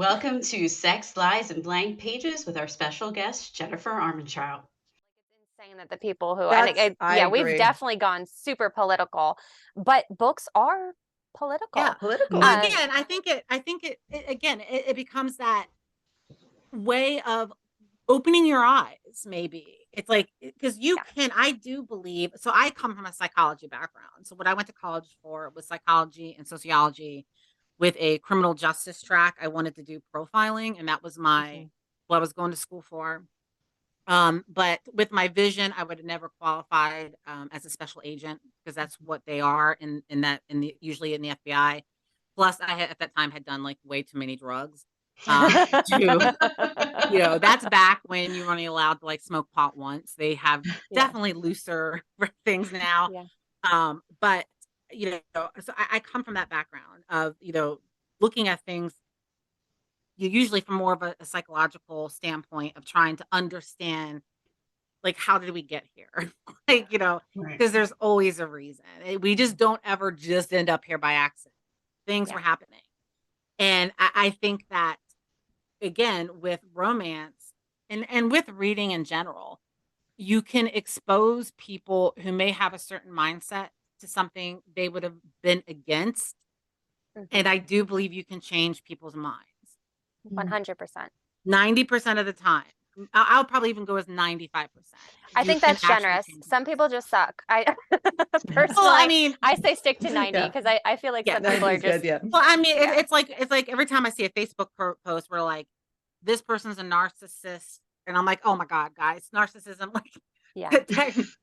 Welcome to Sex, Lies, and Blank Pages with our special guest, Jennifer Armentrout. Insane that the people who I yeah, we've agree. definitely gone super political, but books are Yeah. political. Well, Political. Um, again, I think it becomes that way of opening your eyes, maybe. It's like, because yeah. I do believe, so I come from a psychology background. So what I went to college for was psychology and sociology with a criminal justice track. I wanted to do profiling, and that was Mhm. what I was going to school for. But with my vision, I would have never qualified as a special agent because that's what they are usually in the FBI. Plus, I had at that time had done like way too many drugs. To that's back when you were only allowed to like smoke pot once. They have Yeah. definitely looser things now. Yeah. But so I come from that background of looking at things usually from more of a psychological standpoint of trying to understand like how did we get here like Right. because there's always a reason. We just don't ever just end up here by accident. Things Yeah. were happening, and I think that again with romance and with reading in general, you can expose people who may have a certain mindset to something they would have been against, Mhm. and I do believe you can change people's minds 100%. 90% of the time. I'll probably even go as 95%. I You think can that's actually generous. change Some people's people just suck. I well, I personally, mean, I say stick to 90 Yeah. because I feel like yeah. some people are 90's just, good, yeah. Well, I mean, yeah, it's like every time I see a Facebook post where like this person's a narcissist, and I'm like, oh my god, guys, narcissism, yeah,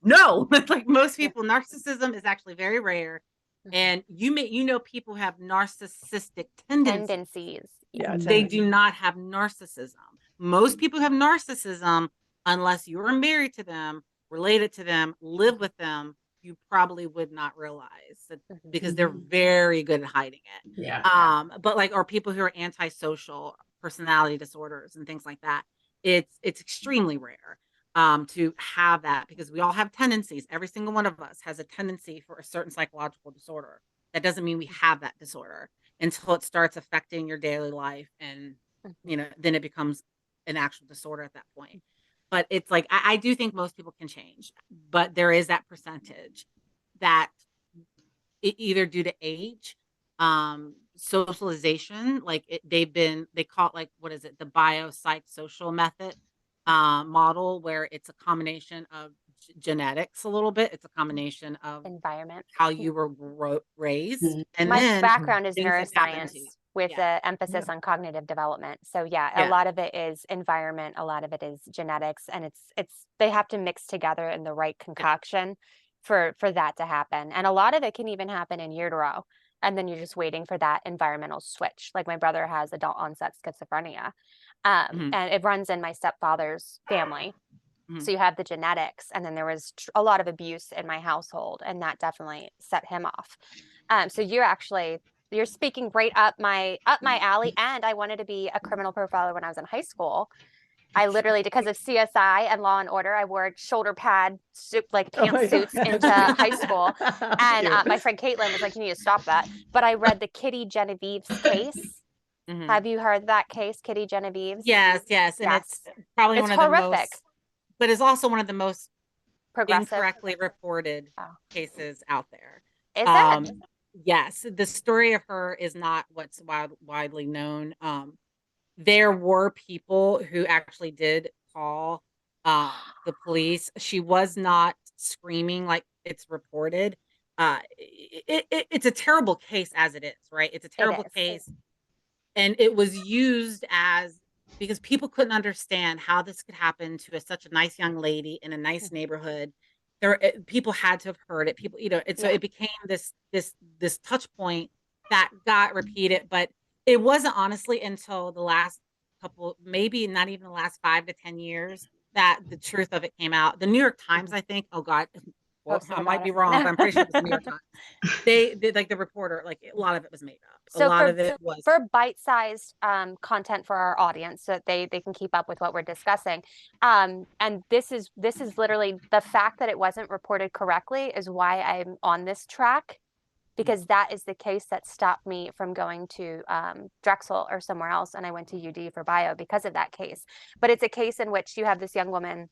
no, like most yeah. people, narcissism is actually very rare, Mhm. and people have narcissistic tendencies. Tendencies. Yeah. Yeah, They do tendencies. not have narcissism. Most people have narcissism unless you are married to them, related to them, live with them. You probably would not realize that Mhm. because they're Mhm. very good at hiding it. Yeah. But like, or people who are antisocial, personality disorders, and things like that. It's extremely rare to have that because we all have tendencies. Every single one of us has a tendency for a certain psychological disorder. That doesn't mean we have that disorder until it starts affecting your daily life, and Mhm. then it becomes an actual disorder at that point. But it's like I do think most people can change, but there is that percentage that either due to age, socialization, like they call it, like, what is it, the biopsychosocial method model, where it's a combination of genetics. A little bit, it's a combination of Environment. how you were raised, Mhm. and My then background is things that happen to you. neuroscience with Yeah. an Yeah. emphasis on cognitive development. So yeah, a Yeah. lot of it is environment, a lot of it is genetics, and it's they have to mix together in the right Yeah. concoction for that to happen. And a lot of it can even happen in utero. And then you're just waiting for that environmental switch. Like my brother has adult onset schizophrenia. Mhm. And it runs in my stepfather's family. Mhm. So you have the genetics, and then there was a lot of abuse in my household, and that definitely set him off. So you're speaking right up my alley. And I wanted to be a criminal profiler when I was in high school. I literally, because of CSI and Law and Order, I wore shoulder pad suit, like Oh my pantsuits into high school. God. And Cute. my friend Caitlin was like, "You need to stop that." But I read the Kitty Genevieve's case. Mhm. Have you heard that case, Kitty Genevieve's? Yes, yes, and Yes, it's probably it's one of the horrific. most, but it's also one of the most Progressive. incorrectly reported Oh, cases out there. is it? Um, yes, the story of her is not what's widely known. There were people who actually did call the police. She was not screaming like it's reported. It's a terrible case as it is, right? It's a It terrible is. case, and it was used as because people couldn't understand how this could happen to such a nice young lady in a nice Mhm. neighborhood. People had to have heard it. People, and so Yeah. it became this touch point that got repeated. But it wasn't honestly until the last couple, maybe not even the last 5 to 10 years, that the truth of it came out. The New York Times, Mhm. I think. Oh God, well, Posted I might about be wrong, but I'm pretty sure it was the New it. York Times. They did, like, the reporter, like a lot of it was made up. A So lot for of it was. for bite-sized content for our audience, so that they can keep up with what we're discussing. And this is literally the fact that it wasn't reported correctly is why I'm on this track, because that is the case that stopped me from going to Drexel or somewhere else. And I went to UD for bio because of that case. But it's a case in which you have this young woman,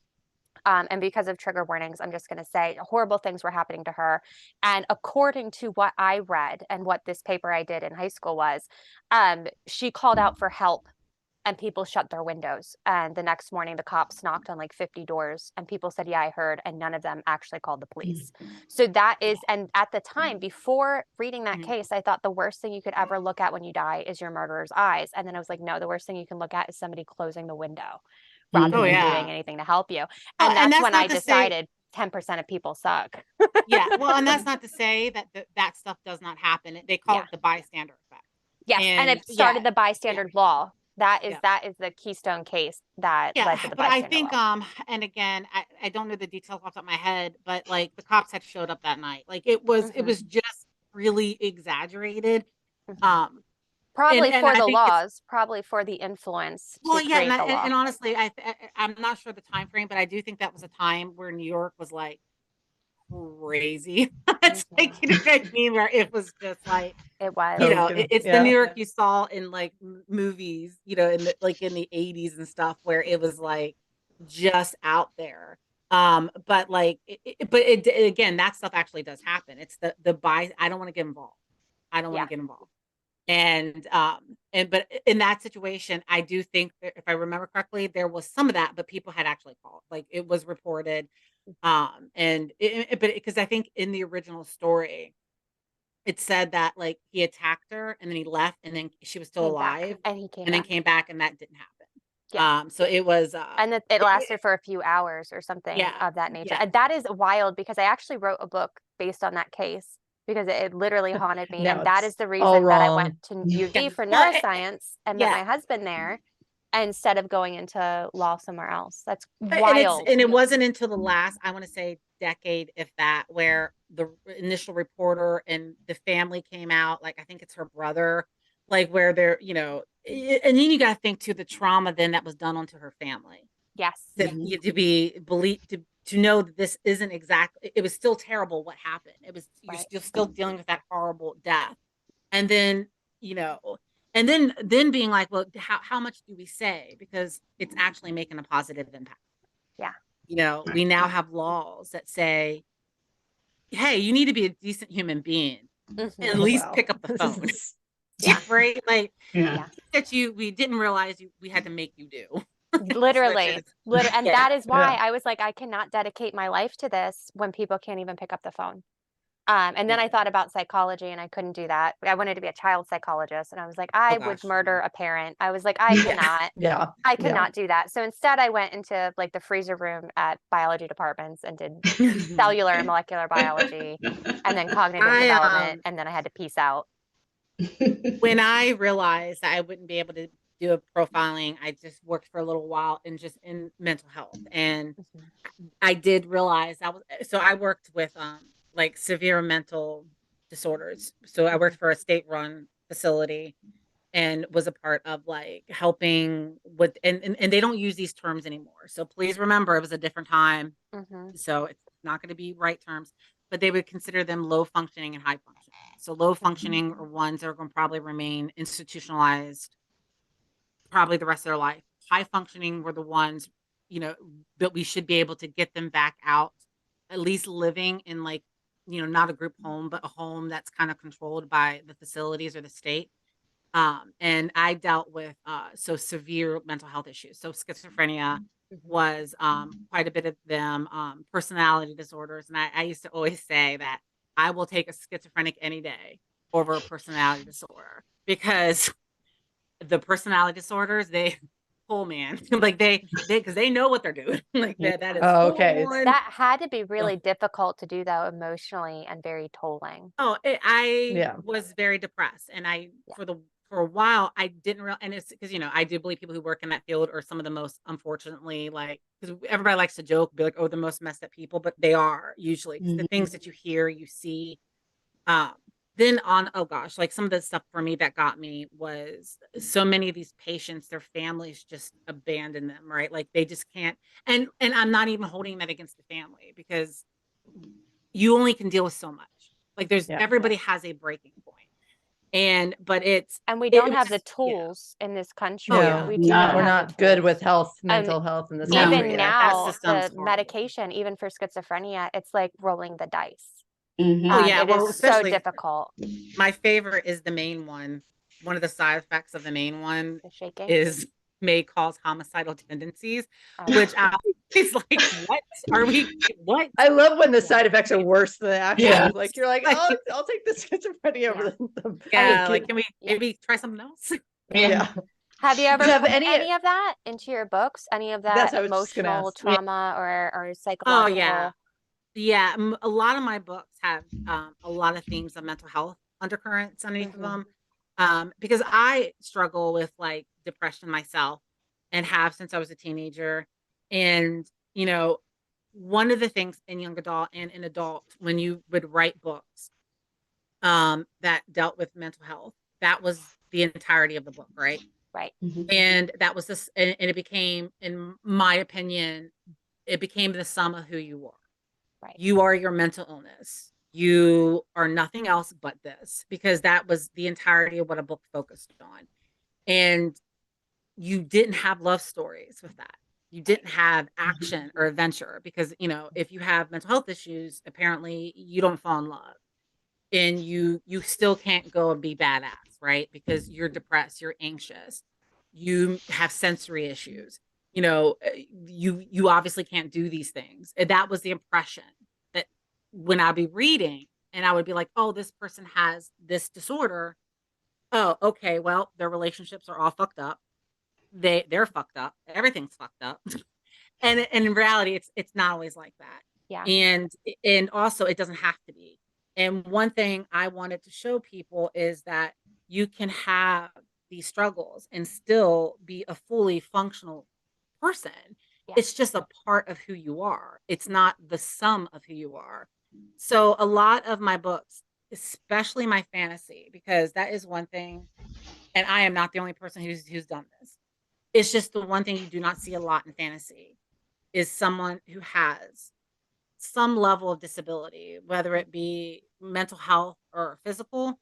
and because of trigger warnings, I'm just going to say horrible things were happening to her. And according to what I read and what this paper I did in high school was, she called out for help and people shut their windows. And the next morning, the cops knocked on like 50 doors and people said, yeah, I heard. And none of them actually called the police. So that is, and at the time, before reading that case, I thought the worst thing you could ever look at when you die is your murderer's eyes. And then I was like, no, the worst thing you can look at is somebody closing the window rather than doing anything to help you. And that's when I decided 10% of people suck. Yeah. Well, and that's not to say that that stuff does not happen. They call it the bystander effect. Yes. And it started the bystander law. That is the keystone case that led to the bystander but I think law. And again, I don't know the details off the top of my head, but like the cops had showed up that night. Like it was just really exaggerated. Probably for the laws, probably for the influence. Well, yeah, and honestly, I'm not sure the time frame, but I do think that was a time where New York was like crazy. It's like, you know what I mean, where it was just like, it was, you know, it's the New York you saw in like movies, you know, in the 80s and stuff, where it was like just out there. But like, again, that stuff actually does happen. It's the I don't want to get involved. I don't want to get involved. But in that situation, I do think that if I remember correctly, there was some of that, but people had actually called, like it was reported. But because I think in the original story, it said that like he attacked her and then he left and then she was still alive and he came and then back. came back and that didn't happen. So it was, and it lasted for a few hours or something of that nature. And that is wild because I actually wrote a book based on that case because it literally haunted me. And that is the reason that I went to UV for neuroscience and met my husband there instead of going into law somewhere else. That's wild. And it wasn't until the last, I want to say, decade, if that, where the initial reporter and the family came out. Like I think it's her brother, like where they're, you know, and then you got to think to the trauma then that was done onto her family. Yes. To be believed, to know that this isn't exactly, it was still terrible what happened. It was, you're still dealing with that horrible death. And then, you know, and then being like, well, how much do we say? Because it's actually making a positive impact. Yeah. You know, we now have laws that say, hey, you need to be a decent human being and at least pick up the phone. Right? Like that we didn't realize we had to make you do. Literally. And that is why I was like, I cannot dedicate my life to this when people can't even pick up the phone. And then I thought about psychology and I couldn't do that. I wanted to be a child psychologist and I was like, I would murder a parent. I was like, I cannot, I cannot do that. So instead I went into like the freezer room at biology departments and did cellular and molecular biology and then cognitive development. And then I had to peace out. When I realized that I wouldn't be able to do a profiling, I just worked for a little while in mental health. And I did realize I worked with, like severe mental disorders. So I worked for a state-run facility and was a part of like helping with, and they don't use these terms anymore. So please remember it was a different time. So it's not going to be right terms, but they would consider them low functioning and high functioning. So low functioning are ones that are going to probably remain institutionalized probably the rest of their life. High functioning were the ones, you know, that we should be able to get them back out, at least living in like, you know, not a group home, but a home that's kind of controlled by the facilities or the state. And I dealt with so severe mental health issues. So schizophrenia was quite a bit of them, personality disorders. And I used to always say that I will take a schizophrenic any day over a personality disorder, because the personality disorders, they man, like because they know what they're doing. Like that is okay. That had to be really difficult to do though, emotionally, and very tolling. I was very depressed, and for a while I didn't realize, and it's because, you know, I do believe people who work in that field are some of the most, unfortunately, like, because everybody likes to joke, be like, oh, the most messed up people, but they are usually the things that you hear, you see. Then like some of the stuff for me that got me was so many of these patients, their families just abandon them, right? Like they just can't, and I'm not even holding that against the family, because you only can deal with so much. Like there's Yeah. everybody has a breaking point. But And we it don't have was- the tools in this country. Oh, yeah. We No. do not We're have not the good tools. with health, mental health in this No. country. Even Yeah. now, system's the horrible. medication, even for schizophrenia, it's like rolling the dice. Mhm. Oh, yeah. It Well, is so especially difficult. my favorite is the main one. One of the side effects of the main one The shaking. is may cause homicidal tendencies, Oh. which is like, what are we? What? I love when the side effects are worse than the actual. Yeah. Like you're like, Like- oh, I'll take the schizophrenia over the Yeah, the like kid. can we Yeah. maybe try something else? Yeah. Have you ever Do you have put any- any of that into your books? Any of That's that what I was just gonna emotional ask. Yeah. trauma or Oh psychological? yeah. A lot of my books have a lot of themes of mental health undercurrents underneath of Mhm. them, because I struggle with like depression myself and have since I was a teenager. And you know, one of the things in young adult and in adult when you would write books that dealt with mental health, that was the entirety of the book, right? Right. Mhm. And that was this, and it became, in my opinion, it became the sum of who you are. Right. You are your mental illness. You are nothing else but this, because that was the entirety of what a book focused on. And you didn't have love stories with that. You didn't have action or adventure because, you know, if you have mental health issues, apparently you don't fall in love. And you still can't go and be badass, right? Because you're depressed, you're anxious, you have sensory issues. You know, you obviously can't do these things. And that was the impression that when I'd be reading and I would be like, oh, this person has this disorder. Oh, okay, well, their relationships are all fucked up. They're fucked up. Everything's fucked up. And in reality, it's not always like that. Yeah. And also it doesn't have to be. And one thing I wanted to show people is that you can have these struggles and still be a fully functional person. Yeah. It's just a part of who you are. It's not the sum of who you are. So a lot of my books, especially my fantasy, because that is one thing, and I am not the only person who's done this. It's just the one thing you do not see a lot in fantasy is someone who has some level of disability, whether it be mental health or physical.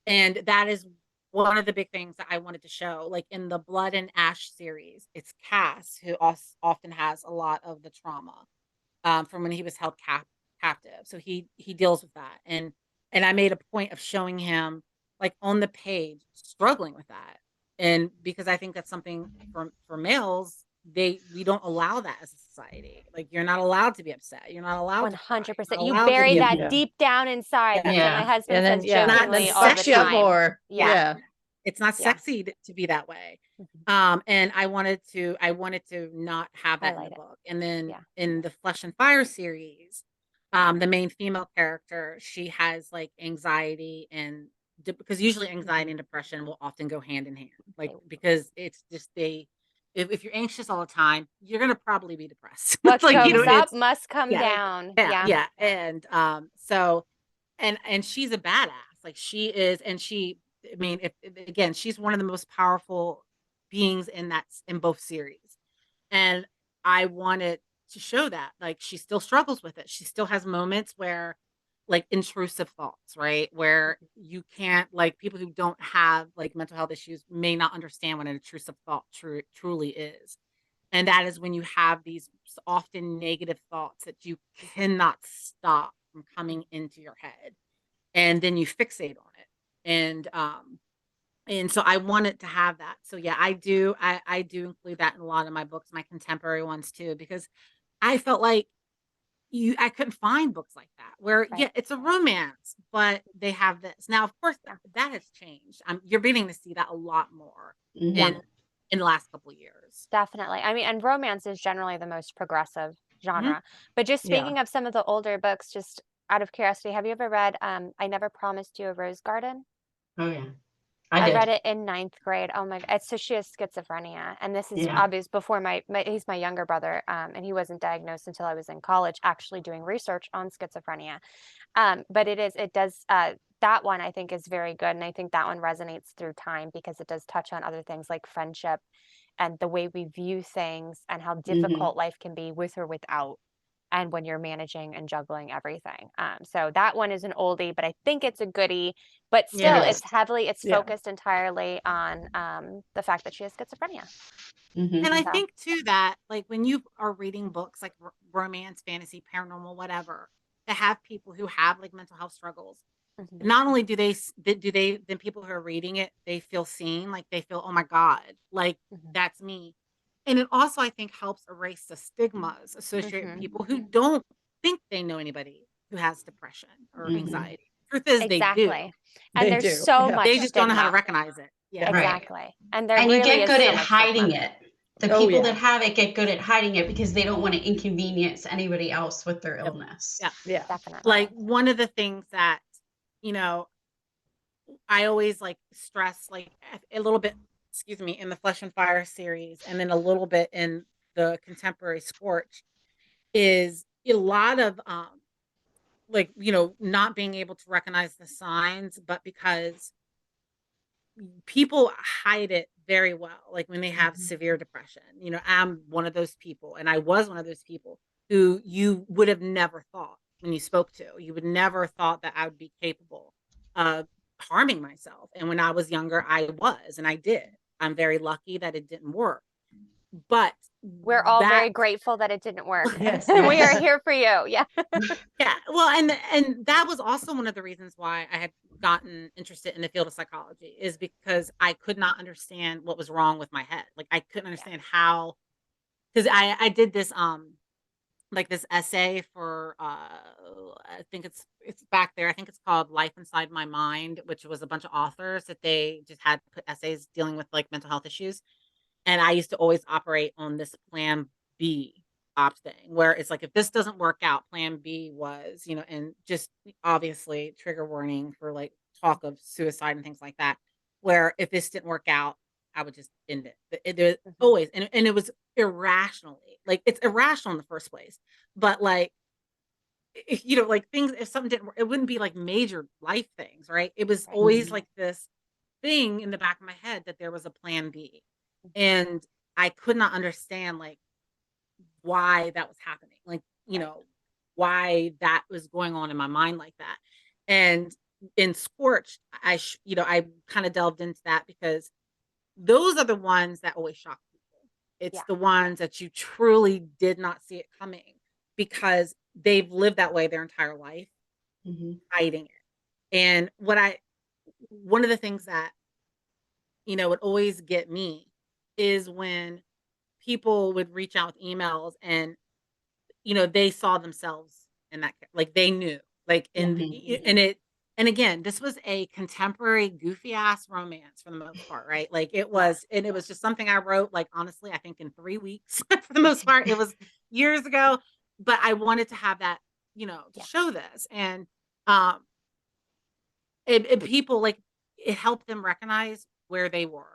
And that is one of the big things that I wanted to show. Like in the Blood and Ash series, it's Cass who often has a lot of the trauma from when he was held captive. So he deals with that. And I made a point of showing him like on the page struggling with that. And because I think that's something for males, we don't allow that as a society. Like you're not allowed to be upset. You're not allowed to cry. 100%. You're not You allowed to bury be that Yeah. deep down inside. That's what Yeah. my husband And then says yeah, jokingly Not all the sex you up time. more. Yeah. Yeah. It's not Yeah. sexy to be that way. And I wanted to not have that in Highlight the it. book. And then Yeah. in the Flesh and Fire series, the main female character, she has like anxiety and because usually anxiety and depression will often go hand in hand, like because it's just if you're anxious all the time, you're gonna probably be depressed. What Like, goes you know, up it's must come yeah. down. yeah. And so and she's a badass. Like she is, and she, I mean, if again, she's one of the most powerful beings in both series. And I wanted to show that like she still struggles with it. She still has moments where like intrusive thoughts, right? Where you can't, like, people who don't have like mental health issues may not understand what an intrusive thought truly is. And that is when you have these often negative thoughts that you cannot stop from coming into your head. And then you fixate on it. And so I wanted to have that. So yeah, I do include that in a lot of my books, my contemporary ones too, because I felt like I couldn't find books like that where Right. yeah, it's a romance, but they have this. Now, of course, that has changed. You're beginning to see that a lot more Mhm. in the last couple of years. Definitely. I mean, and romance is generally the most progressive genre. But just Yeah. speaking of some of the older books, just out of curiosity, have you ever read I Never Promised You a Rose Garden? Oh yeah. I did. read it in 9th grade. Oh my God. So she has schizophrenia. And this is Yeah. obvious before he's my younger brother. And he wasn't diagnosed until I was in college, actually doing research on schizophrenia. But that one I think is very good. And I think that one resonates through time because it does touch on other things like friendship and the way we view things and how difficult life can be with or without and when you're managing and juggling everything. So that one is an oldie, but I think it's a goodie, but still Yeah. it's Yeah. focused entirely on the fact that she has schizophrenia. Mhm. And I So- think too that like when you are reading books like romance, fantasy, paranormal, whatever, to have people who have like mental health struggles, Mhm. not only do they then people who are reading it, they feel seen, like they feel, oh my God, like Mhm. that's me. And it also, I think, helps erase the stigmas associated with Mhm. people who don't think they know anybody who has depression or Mhm. anxiety. Truth is, they do. Exactly. And They there's do, so yeah. much They just don't know how to stigma. recognize it. Yeah. Right. Exactly. And there And you really get is good so at much hiding stigma. it. The Oh, people yeah. that have it get good at hiding it because they don't want to inconvenience anybody else with their Yep. illness. Yeah. Yeah. Definitely. Like one of the things that, you know, I always like stress like a little bit, excuse me, in the Flesh and Fire series, and then a little bit in the contemporary Scorch, is a lot of like, you know, not being able to recognize the signs, but because people hide it very well, like when they have severe depression. You know, I'm one of those people, and I was one of those people who you would have never thought when you spoke to, you would never thought that I would be capable of harming myself. And when I was younger, I was, and I did. I'm very lucky that it didn't work. But We're all that, very grateful that it didn't work. Yes, We are yes. here for you. Yeah. yeah, well, and that was also one of the reasons why I had gotten interested in the field of psychology, is because I could not understand what was wrong with my head. Like I couldn't understand how, because I did this like this essay for I think it's back there. I think it's called Life Inside My Mind, which was a bunch of authors that they just had put essays dealing with like mental health issues. And I used to always operate on this plan B op thing, where it's like, if this doesn't work out, plan B was, you know, and just obviously trigger warning for like talk of suicide and things like that, where if this didn't work out, I would just end it. There's always, and it was irrationally, like it's irrational in the first place, but like, if, you know, like things, if something didn't work, it wouldn't be like major life things, right? It was Right. always like this thing in the back of my head that there was a plan B. And I could not understand like why that was happening, like, you know, why that was going on in my mind like that. And in Scorched, you know, I kind of delved into that because those are the ones that always shock people. It's Yeah. the ones that you truly did not see it coming because they've lived that way their entire life, hiding it. And one of the things that, you know, would always get me is when people would reach out with emails and, you know, they saw themselves in that, like they knew, like, and again, this was a contemporary goofy ass romance for the most part, right? Like it was, and it was just something I wrote, like, honestly, I think in 3 weeks for the most part. It was years ago, but I wanted to have that, you know, to show this. And people, like, it helped them recognize where they were.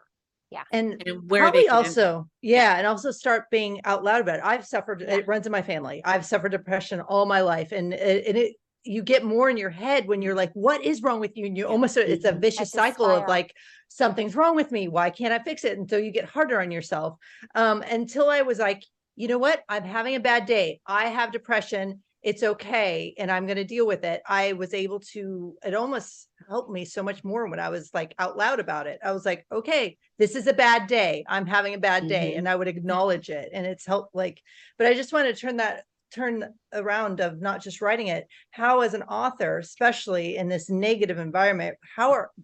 Yeah. And where they probably could end also, and also start being out loud about it. I've suffered, Yeah. it runs in my family. I've suffered depression all my life. And it you get more in your head when you're like, what is wrong with you? And you almost, it's a vicious It's a cycle of spiral. like, something's wrong with me. Why can't I fix it? And so you get harder on yourself. Until I was like, you know what? I'm having a bad day. I have depression. It's okay. And I'm going to deal with it. I was able to, it almost helped me so much more when I was like out loud about it. I was like, okay, this is a bad day. I'm having a bad day. And I would acknowledge it. And it's helped, like, but I just want to turn around of not just writing it. How, as an author, especially in this negative environment,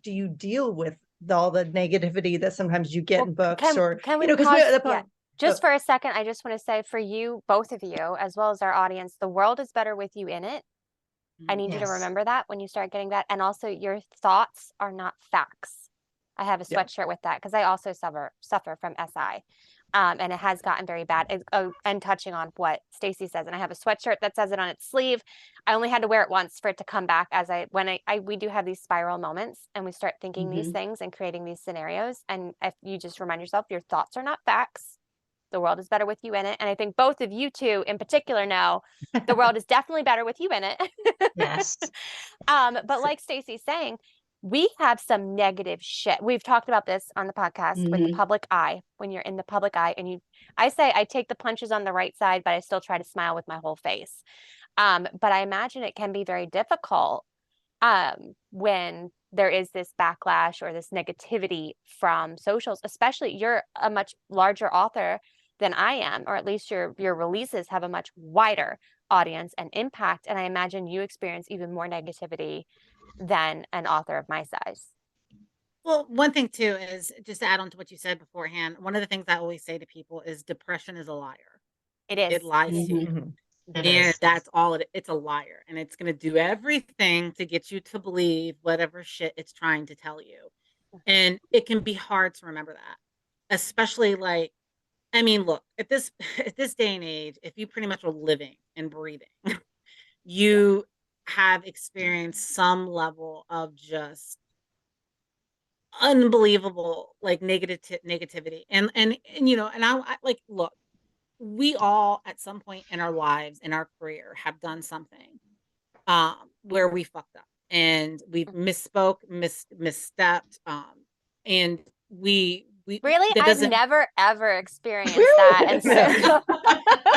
do you deal with all the negativity that sometimes you get in books? Can we pause? Just for a second, I just want to say, for you, both of you, as well as our audience, the world is better with you in it. I need you to remember that when you start getting that. And also, your thoughts are not facts. I have a sweatshirt with that because I also suffer from SI. And it has gotten very bad. And touching on what Stacy says, and I have a sweatshirt that says it on its sleeve. I only had to wear it once for it to come back we do have these spiral moments, and we start thinking these things and creating these scenarios. And if you just remind yourself, your thoughts are not facts. The world is better with you in it. And I think both of you two in particular know the world is definitely better with you in it. Yes. But like Stacy's saying, we have some negative shit. We've talked about this on the podcast with the public eye. When you're in the public eye and you I say I take the punches on the right side, but I still try to smile with my whole face. But I imagine it can be very difficult when there is this backlash or this negativity from socials, especially you're a much larger author than I am, or at least your releases have a much wider audience and impact. And I imagine you experience even more negativity than an author of my size. Well, one thing too is just to add on to what you said beforehand. One of the things I always say to people is depression is a liar. It is. It lies to you. Mhm. It And is. that's all it's a liar. And it's going to do everything to get you to believe whatever shit it's trying to tell you. And it can be hard to remember that, especially like, I mean, look, at this day and age, if you pretty much are living and breathing, you have experienced some level of just unbelievable like negativity. And you know, and I like, look, we all at some point in our lives, in our career, have done something where we fucked up and we've misspoke, misstepped, and we Really? that I've doesn't never ever experienced that. And so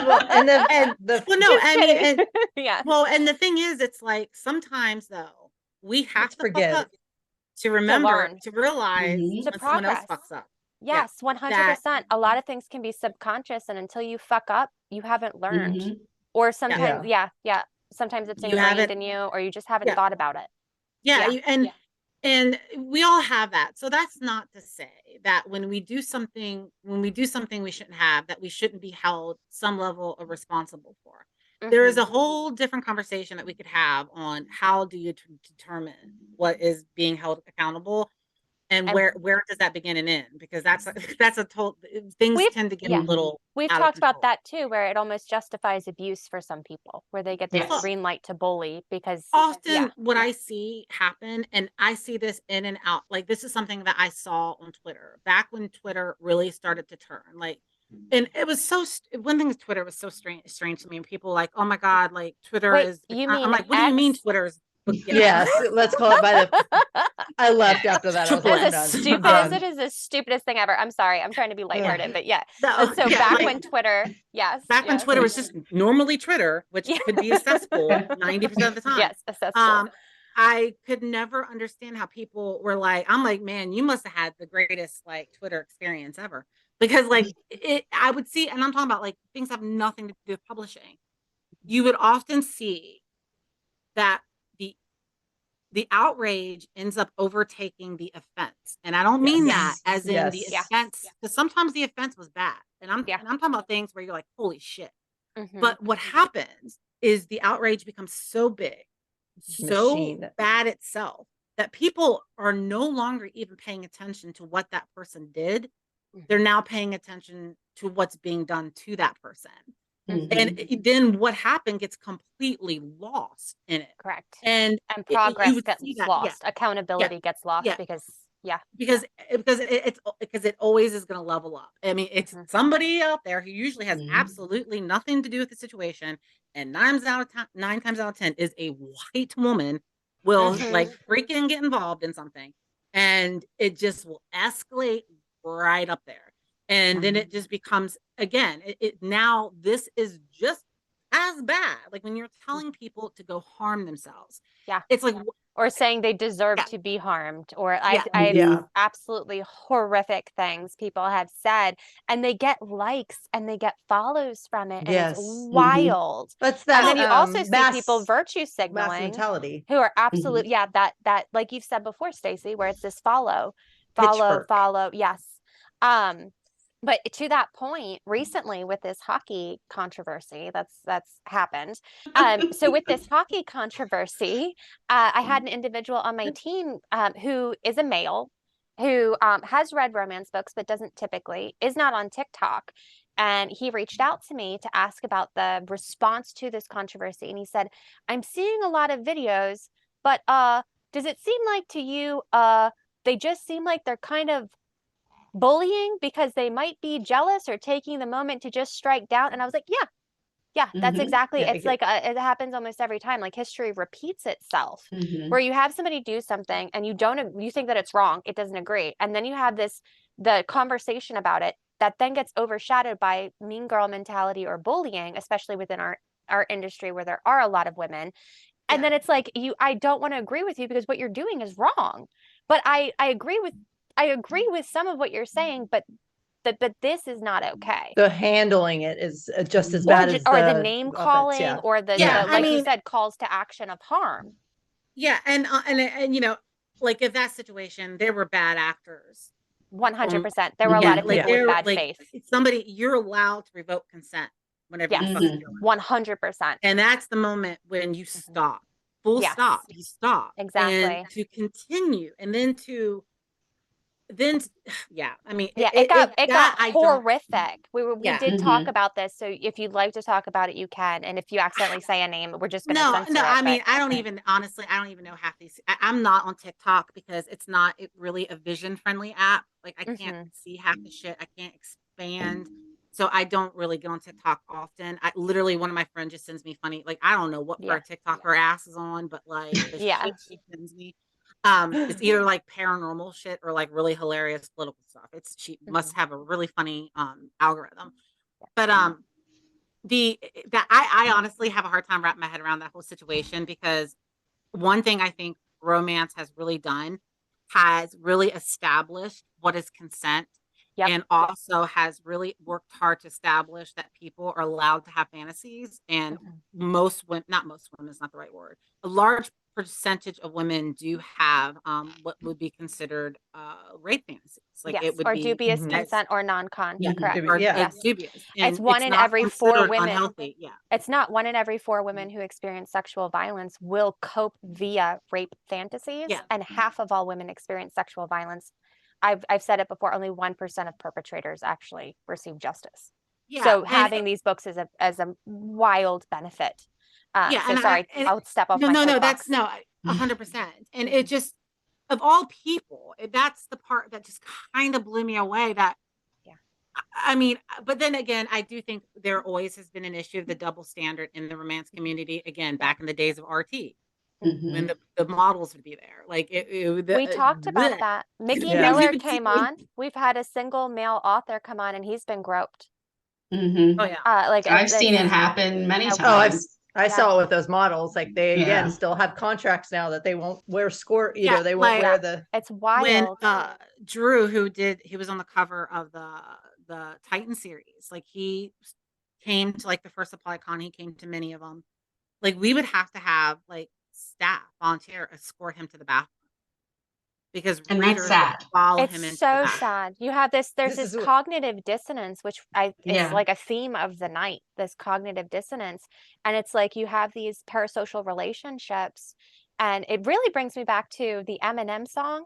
Well, and and the well, no, Just I mean, kidding. and yeah. well, and the thing is, it's like sometimes though we have Let's to fuck forgive. up to remember, learn. to realize Mhm. To when someone else progress. fucks up. Yes, that 100%. A lot of things can be subconscious, and until you fuck up, you haven't learned. Mhm. Or sometimes, yeah, sometimes it's you ingrained haven't, in you, or you just haven't yeah, thought about it. yeah, Yeah. and we all have that. So that's not to say that when we do something we shouldn't have, that we shouldn't be held some level of responsible for. There is Mhm. a whole different conversation that we could have on how do you determine what is being held accountable, and And where does that begin and end? Because that's a total, things we've tend to get a yeah, little we've out of talked about control. that too, where it almost justifies abuse for some people, where they get this Yes. green light to bully because Often what I see happen, and I see this in and out, like this is something that I saw on Twitter back when Twitter really started to turn, like, and it was so one thing is Twitter was so strange to me, and people like, oh my God, like Twitter wait, is you I'm mean like, what do you mean X? Twitter is yes, let's call it by the. I left after that. I was Triple like, I'm That's done. the I'm done. stupidest, it is the stupidest thing ever. I'm sorry. I'm trying to be lighthearted, but yeah. No, And so yeah, back like, when Twitter, back when Twitter was just normally Twitter, which Yeah. could be accessible 90% of the time. Yes, accessible. I could never understand how people were like, I'm like, man, you must have had the greatest like Twitter experience ever. Because like I would see, and I'm talking about like things have nothing to do with publishing. You would often see that the outrage ends up overtaking the offense. And I don't mean that Yes. as in the Yes. offense, because sometimes the offense was bad. And I'm Yeah. talking about things where you're like, holy shit. Mhm. But what happens is the outrage becomes so big, so Machine. bad itself, that people are no longer even paying attention to what that person did. They're now paying attention to what's being done to that person. Mhm. And then what happened gets completely lost in it. Correct. And And you progress would gets see that, lost. Accountability gets lost yeah. because because it always is going to level up. I mean, it's somebody out there who usually has absolutely nothing to do with the situation, and 9 times out of 10 is a white woman will like freaking get involved in something, and it just will escalate right up there, and then it just becomes again. Now this is just as bad. Like when you're telling people to go harm themselves. Yeah. It's like, or saying they deserve Yeah. to be harmed, or Yeah. I've Yeah. absolutely horrific things people have said, and they get likes and they get follows from it, and Yes. it's wild. That's And that. then you also see mass, people virtue mass signaling mentality. who are absolute, that like you've said before, Stacey, where it's this follow. Pitchfork. Yes. But to that point, recently with this hockey controversy that's happened. So with this hockey controversy, I had an individual on my team who is a male, who has read romance books, but doesn't typically, is not on TikTok. And he reached out to me to ask about the response to this controversy. And he said, I'm seeing a lot of videos, but does it seem like to you, they just seem like they're kind of bullying because they might be jealous or taking the moment to just strike down? And I was like, yeah, that's exactly. Yeah, it's like it happens almost every time. Like history repeats itself, Mhm. where you have somebody do something and you think that it's wrong, it doesn't agree, and then you have the conversation about it that then gets overshadowed by mean girl mentality or bullying, especially within our industry where there are a lot of women. And then it's like, I don't want to agree with you because what you're doing is wrong. But I agree with some of what you're saying, but this is not okay. The handling it is just as Or, bad as or the name offense, calling, yeah. or the Yeah, like I you mean- said, calls to action of harm. Yeah, and you know, like in that situation, there were bad actors. 100%. There were a lot of people with bad faith. Somebody, you're allowed to revoke consent whenever you Yes, fucking do it. 100%. And that's the moment when you stop. Full Yes. stop. You stop. Exactly. And to continue, and then yeah, I mean, Yeah, it got I don't- horrific. We Yeah. did talk about this, so if you'd like to talk about it, you can. And if you accidentally say a name, we're just going to censor it. I mean, but- I don't even, honestly, I don't even know half these. I'm not on TikTok because it's not really a vision friendly app. Like I can't see half the shit. I can't expand. So I don't really get on TikTok often. I literally, one of my friends just sends me funny, like, I don't know what part of TikTok her ass is on, but like the shit she sends me. It's either like paranormal shit or like really hilarious political stuff. She must have a really funny algorithm. But I honestly have a hard time wrapping my head around that whole situation, because one thing I think romance has really done has really established what is consent. Yep. And also has really worked hard to establish that people are allowed to have fantasies. And most women, not most women is not the right word, a large percentage of women do have what would be considered rape fantasies. Like yes, it would or be dubious consent or non-con. Correct. Or Yeah. it's dubious. And It's one in not every 4 considered women. unhealthy. Yeah. It's not 1 in every 4 women who experience sexual violence will cope via rape fantasies, Yeah. and half of all women experience sexual violence. I've said it before, only 1% of perpetrators actually receive justice. Yeah. So having these books is a wild benefit. Yeah. So And sorry, I'll step off my that's soapbox. 100%. And it just, of all people, that's the part that just kind of blew me away. That, I mean, but then again, I do think there always has been an issue of the double standard in the romance community. Again, back in the days of RT, when the models would be there, like we talked about that. Mickey Miller came on. We've had a single male author come on, and he's been groped. Oh yeah, like I've seen it happen many times. I saw it with those models. Like they again still have contracts now that they won't wear skirt. You know, they won't wear the. It's wild. When Drew, he was on the cover of the Titan series. Like he came to like the first Supply Con. He came to many of them. Like we would have to have like staff volunteer escort him to the bathroom, because And readers that's sad. follow It's him into so the bathroom. sad. You have this, there's This this is what- cognitive dissonance, which it's like a theme of the night, this cognitive dissonance. And it's like you have these parasocial relationships. And it really brings me back to the Eminem song.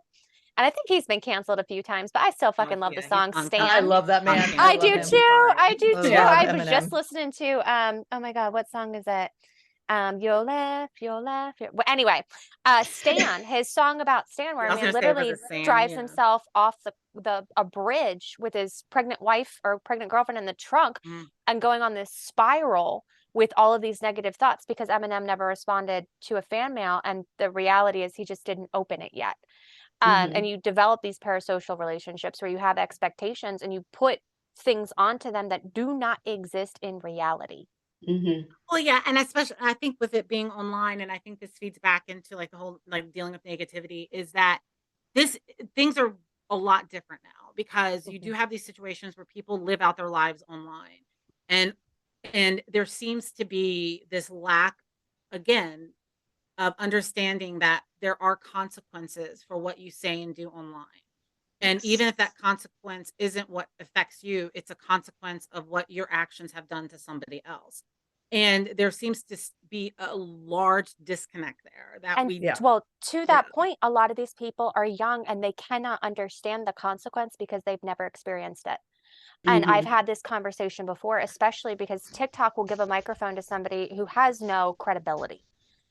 And I think he's been canceled a few times, but I still fucking love the song Stand. I love that man. I love do him. too. I do I too. love I was Eminem. just listening to oh my God, what song is it? Your left. Well, anyway, Stan, his song about Stan, where I a was man gonna say it was literally a Sam, drives yeah. himself off a bridge with his pregnant wife or pregnant girlfriend in the trunk and going on this spiral with all of these negative thoughts because Eminem never responded to a fan mail, and the reality is he just didn't open it yet. And you develop these parasocial relationships where you have expectations and you put things onto them that do not exist in reality. Well, yeah, and especially I think with it being online, and I think this feeds back into like the whole like dealing with negativity, is that things are a lot different now, because you do have these situations where people live out their lives online, and there seems to be this lack again of understanding that there are consequences for what you say and do online. And even if that consequence isn't what affects you, it's a consequence of what your actions have done to somebody else. And there seems to be a large disconnect there well, to that point, a lot of these people are young and they cannot understand the consequence because they've never experienced it. And I've had this conversation before, especially because TikTok will give a microphone to somebody who has no credibility.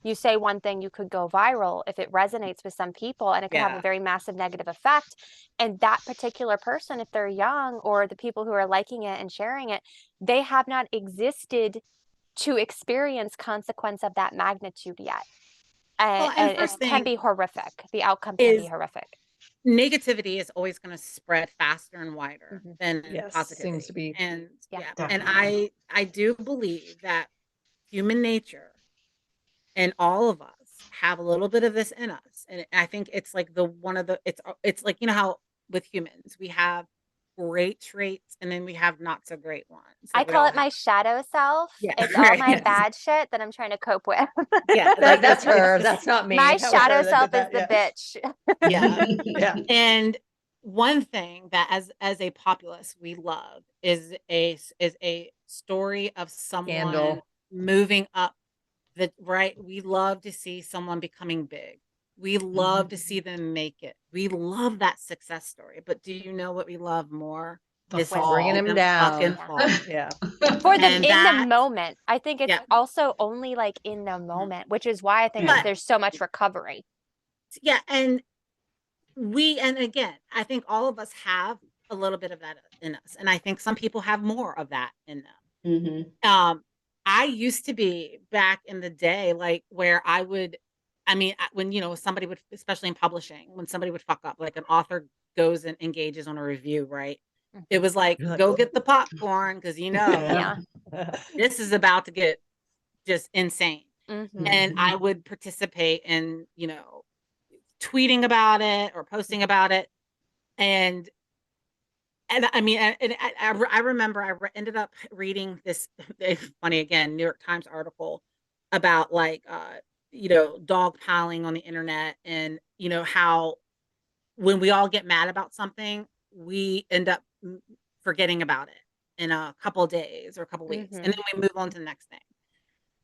You say one thing, you could go viral if it resonates with some people, and it could have a very massive negative effect. And that particular person, if they're young, or the people who are liking it and sharing it, they have not existed to experience consequence of that magnitude yet. And it can be horrific. The outcome can be horrific. negativity is always going to spread faster and wider than Yes, positivity. seems to be. And Yeah. and Definitely. I do believe that human nature and all of us have a little bit of this in us. And I think it's like it's like, how with humans we have great traits and then we have not so great ones. I Like we call all it my have. shadow self. Yeah, It's all right. my Yes. bad shit that I'm trying to cope with. Yeah, like That's her. it's That's not me. My That was her shadow that self did is that. the Yeah. bitch. yeah. Yeah. And one thing that as a populace we love is a story of someone Scandal. moving up we love to see someone becoming big. We love to see them make it. We love that success story. But do you know what we love more? The Is to Bringing fall. see him them fucking down. Yeah. fall. Yeah. For the And in the that, moment. I think it's yeah. also only like in the moment, which is why I think Yeah. there's so much recovery. Yeah, and again, I think all of us have a little bit of that in us. And I think some people have more of that in them. Hmm. I used to be back in the day, like where when somebody would, especially in publishing, when somebody would fuck up, like an author goes and engages on a review, right? It was like, You're like, go "Oh." get the popcorn because Yeah. this is about to get just insane. Mhm. And I would participate in, tweeting about it or posting about it. And I mean, I remember ended up reading this funny again New York Times article about like dog piling on the internet, and how when we all get mad about something, we end up forgetting about it in a couple of days or a couple of weeks, and then we move on to the next thing.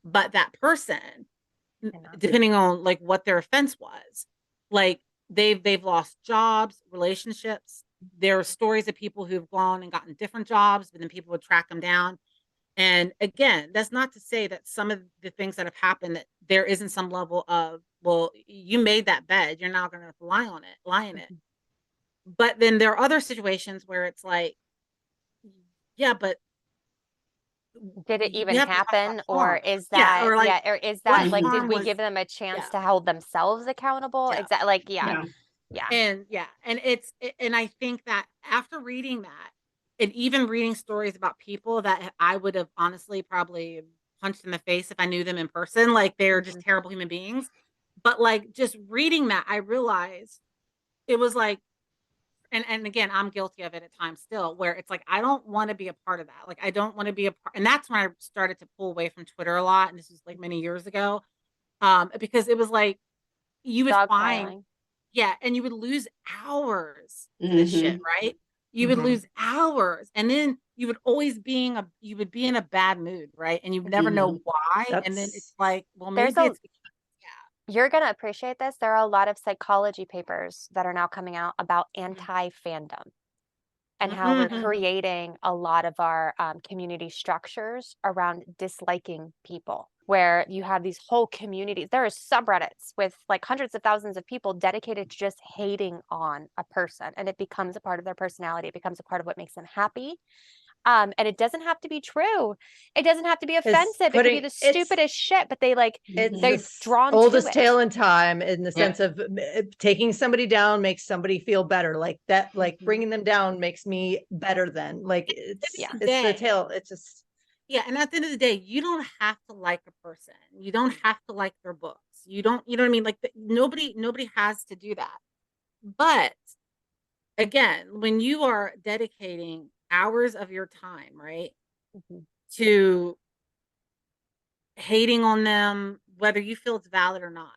But that person, depending on like what their offense was, like they've lost jobs, relationships. There are stories of people who've gone and gotten different jobs, but then people would track them down. And again, that's not to say that some of the things that have happened that there isn't some level of, well, you made that bed, you're not going to lie in it. But then there are other situations where it's like, yeah, but Did it we even have to talk about happen, or harm. is Yeah, that or like or is what that like did harm we was, give them a chance yeah, to hold themselves accountable? yeah. Exactly. Like Yeah. And and I think that after reading that, and even reading stories about people that I would have honestly probably punched in the face if I knew them in person, like they're just terrible human beings. But like just reading that, I realized it was like, and again, I'm guilty of it at times still, where it's like I don't want to be a part of that. Like I don't want to be a part, and that's when I started to pull away from Twitter a lot. And this was like many years ago, because it was like you would find, Dogpiling. yeah, and you would lose hours to this shit, right? You would lose hours, and then you would always you would be in a bad mood, right? And you would never know why. And then it's That's like, well, There's maybe a You're going to appreciate this. There are a lot of psychology papers that are now coming out about anti-fandom and how we're creating a lot of our community structures around disliking people, where you have these whole communities. There are subreddits with like hundreds of thousands of people dedicated to just hating on a person, and it becomes a part of their personality. It becomes a part of what makes them happy. And it doesn't have to be true. It doesn't have to be offensive. It could be the stupidest shit, but they're it's drawn to oldest it. tale in time, in the Yeah. sense of taking somebody down makes somebody feel better, like that, like bringing them down makes me better than, like it's the tale. It's just, yeah. And at the end of the day, you don't have to like a person. You don't have to like their books. You know what I mean? Like nobody has to do that. But again, when you are dedicating hours of your time, right, to hating on them, whether you feel it's valid or not,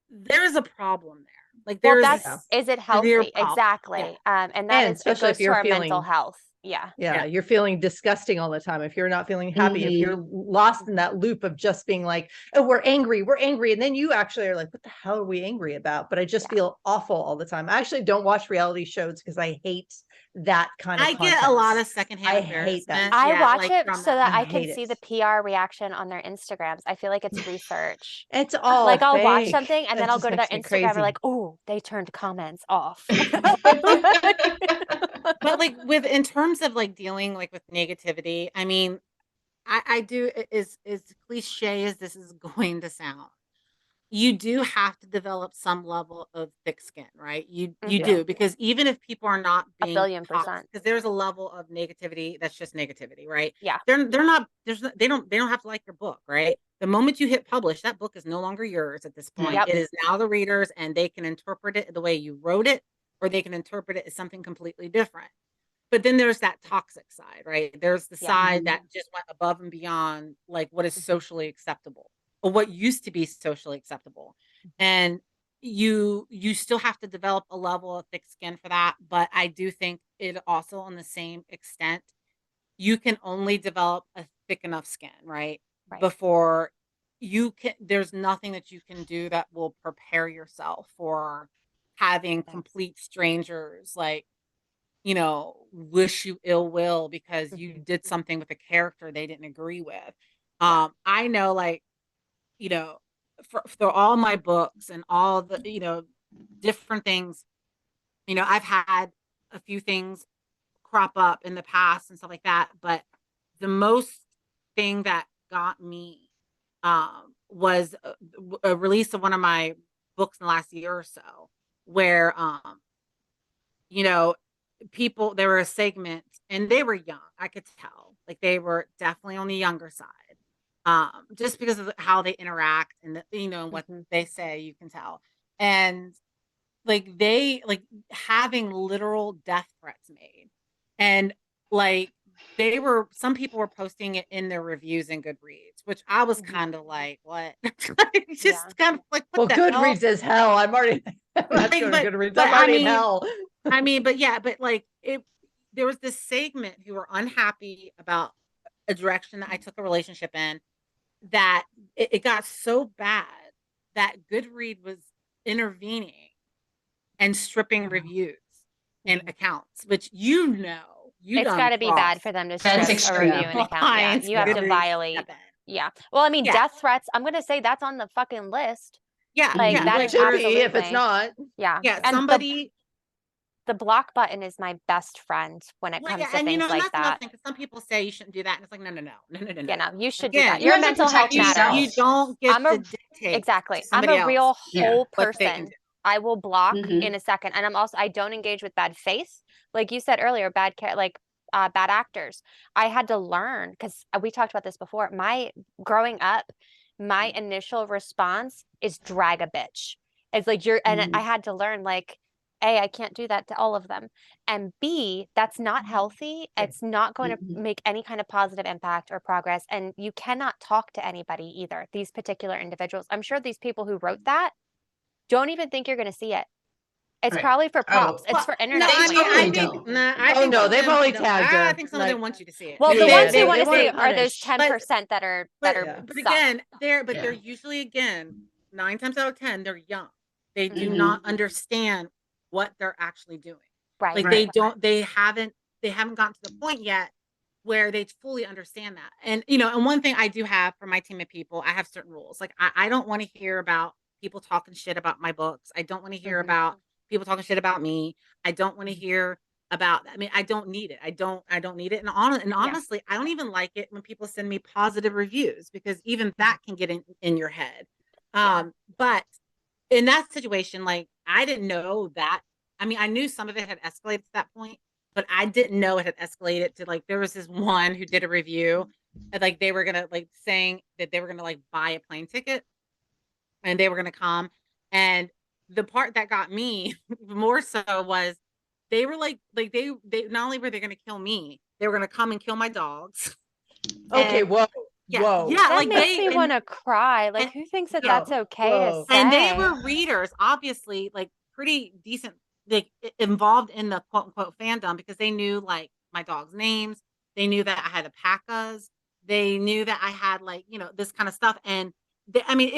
there's a problem there. Like Well, there's is it severe healthy? problem. Exactly. And that and is, it especially goes if to you're our mental feeling, health. Yeah. yeah, you're feeling disgusting all the time. If you're not feeling happy, if you're lost in that loop of just being like, oh, we're angry. And then you actually are like, what the hell are we angry about? But I just feel awful all the time. I actually don't watch reality shows because I hate that kind of I content. get a lot of secondhand I hate that. embarrassment. I Yeah, watch like it from so that. that I I can hate see it. the PR reaction on their Instagrams. I feel like it's research. It's all Like I'll watch fake. something and It then I'll just go to their makes me Instagram and crazy. like, oh, they turned comments off. But like in terms of like dealing like with negativity, I mean, I do, as cliche as this is going to sound, you do have to develop some level of thick skin, right? You Mhm. do, because even if people are not A being billion toxic, percent. because there's a level of negativity that's just negativity, right? Yeah. They're not they don't have to like your book, right? The moment you hit publish, that book is no longer yours at this point. Yep. It is now the reader's, and they can interpret it the way you wrote it, or they can interpret it as something completely different. But then there's that toxic side, right? There's the Yeah. side that just went above and beyond like what is socially acceptable, or what used to be socially acceptable. And you still have to develop a level of thick skin for that. But I do think it also, on the same extent, you can only develop a thick enough skin, right? Right. Before you can, there's nothing that you can do that will prepare yourself for having Yes. complete strangers like, wish you ill will because you did something with a character they didn't agree with. I know, like, for all my books and all the, different things, I've had a few things crop up in the past and stuff like that. But the most thing that got me was a release of one of my books in the last year or so, where you know, people, there were a segment, and they were young. I could tell, like, they were definitely on the younger side. Just because of how they interact and and what they say, you can tell. And like they like having literal death threats made. And like some people were posting it in their reviews in Goodreads, which I was kind of like, what? Just kind of like, what Well, the hell? Goodreads is hell. I'm already I'm not Like, going to Goodreads. but I'm I already in mean, hell. but yeah, but like there was this segment who were unhappy about a direction that I took a relationship in, that it got so bad that Goodreads was intervening and stripping reviews and accounts, which you It's done got to be bad crossed for them to That's strip a extreme. review an account. Yeah, lines you for have to Goodreads violate. step in. Yeah. Well, I mean, Yeah. death threats, I'm going to say that's on the fucking list. Yeah, Like, yeah, that like is Should be if it's absolutely. not. Yeah. yeah, And somebody. the block button is my best friend when it Well, comes yeah, to and things and like that's another that. thing, because some people say you shouldn't do that, and it's like, no. You know, you should do Again, that. You Your have to mental protect health matters. yourself. you don't get I'm to a dictate exactly. to I'm somebody a real else Yeah. whole what they can person. do. I will block Mhm. in a second, and I don't engage with bad faith, like you said earlier, bad actors. I had to learn, because we talked about this before. Growing up, my initial response is drag a bitch. It's like and I Mhm. had to learn, like, A, I can't do that to all of them, and B, that's not healthy. It's not going to Mhm. make any kind of positive impact or progress, and you cannot talk to anybody either. These particular individuals, I'm sure these people who wrote that don't even think you're going to see it. It's Right. probably for props. Oh, It's for internet They swingers. totally I think, don't. I Oh think no, some of they them probably don't. tagged I her. think some of them want you to see it. Well, Because the ones who They want to see wanna it are those punish. 10% that are but suck. again, they're Yeah. usually, again, 9 times out of 10, they're young. They do Mhm. not understand what they're actually doing. Right. Like, Right. they haven't gotten to the point yet where they fully understand that. And and one thing I do have for my team of people, I have certain rules. Like, I don't want to hear about people talking shit about my books. I don't want to hear Mhm. about people talking shit about me. I don't want to hear about, I mean, I don't need it. I don't need it. And honestly, I don't even like it when people send me positive reviews, because even that can get in your head. But in that situation, like, I didn't know that. I mean, I knew some of it had escalated to that point, but I didn't know it had escalated to, like, there was this one who did a review, and like they were gonna, like, saying that they were gonna, like, buy a plane ticket, and they were gonna come. And the part that got me more so was, they were like they not only were they gonna kill me, they were gonna come and kill my dogs. Okay, And whoa. yeah, That like makes me want to cry. Like, and who thinks that No. that's okay to Whoa. say? and they were readers, obviously, like, pretty decent, like, involved in the quote unquote fandom, because they knew, like, my dog's names. They knew that I had alpacas. They knew that I had, like, this kind of stuff. And I mean,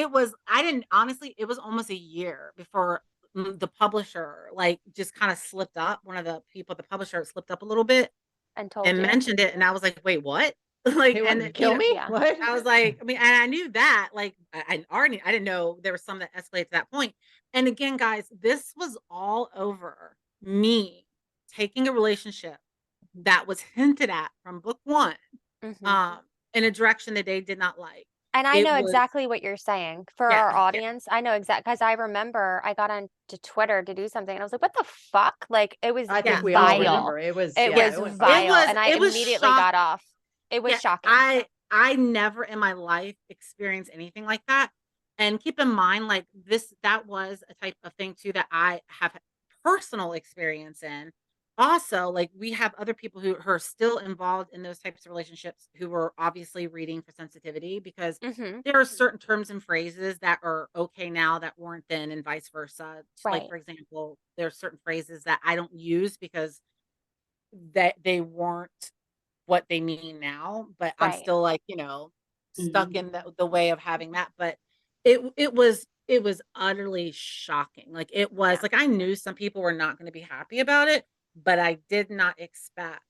I didn't, honestly, it was almost a year before the publisher, like, just kind of slipped up. One of the people, the publisher, slipped up a little bit And told and you. mentioned it. And I was like, wait, what? Like, He wanted to and kill me? Yeah. What? I was like, I mean, and I knew that, like, I didn't know there was some that escalated to that point. And again, guys, this was all over me taking a relationship that was hinted at from book one, Mhm. um, in a direction that they did not like. And I It know was, exactly what you're saying for yeah, our yeah, audience. I know exactly because I remember I got onto Twitter to do something and I was like, what the fuck? Like it was I think we all vile. remember. It was, It yeah, was it went vile. viral. And I it was immediately got shocking. off. It was Yeah, shocking. I never in my life experienced anything like that. And keep in mind, like that was a type of thing too that I have personal experience in. Also, like we have other people who are still involved in those types of relationships who were obviously reading for sensitivity, because Hmm. there are certain terms and phrases that are okay now that weren't then, and vice versa. Like, Right. for example, there are certain phrases that I don't use because that they weren't what they mean now, but I'm Right. still like, stuck Mhm. in the way of having that. But it was utterly shocking. Like it was Yeah. like I knew some people were not going to be happy about it, but I did not expect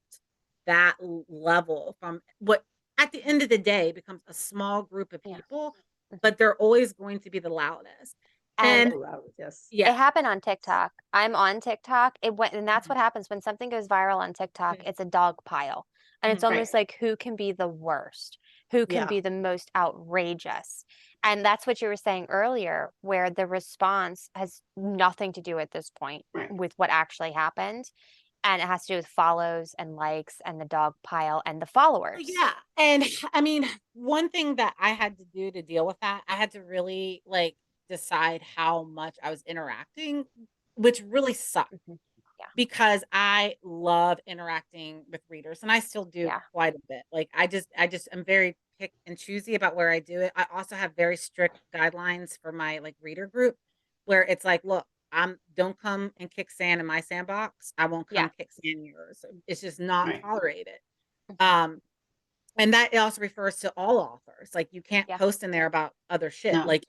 that level from what at the end of the day becomes a small group of Yeah. people, Mhm. but they're always going to be the loudest. And And Yes. yeah, it happened on TikTok. I'm on TikTok. It went, and that's what happens when something goes viral on TikTok. Mhm. It's a dog pile. And it's Mhm. almost like who can be the worst? Who can Yeah. be the most outrageous? And that's what you were saying earlier, where the response has nothing to do at this point Right. with what actually happened. And it has to do with follows and likes and the dog pile and the followers. Yeah. And I mean, one thing that I had to do to deal with that, I had to really like decide how much I was interacting, which really sucked Mhm. Yeah. because I love interacting with readers and I still do Yeah. quite a bit. Like I'm very pick and choosy about where I do it. I also have very strict guidelines for my like reader group where it's like, look, don't come and kick sand in my sandbox. I won't Yeah. come kick sand in yours. It's just not Right. tolerated. Mhm. And that also refers to all authors. Like you can't Yeah. post in there about other shit. No. Like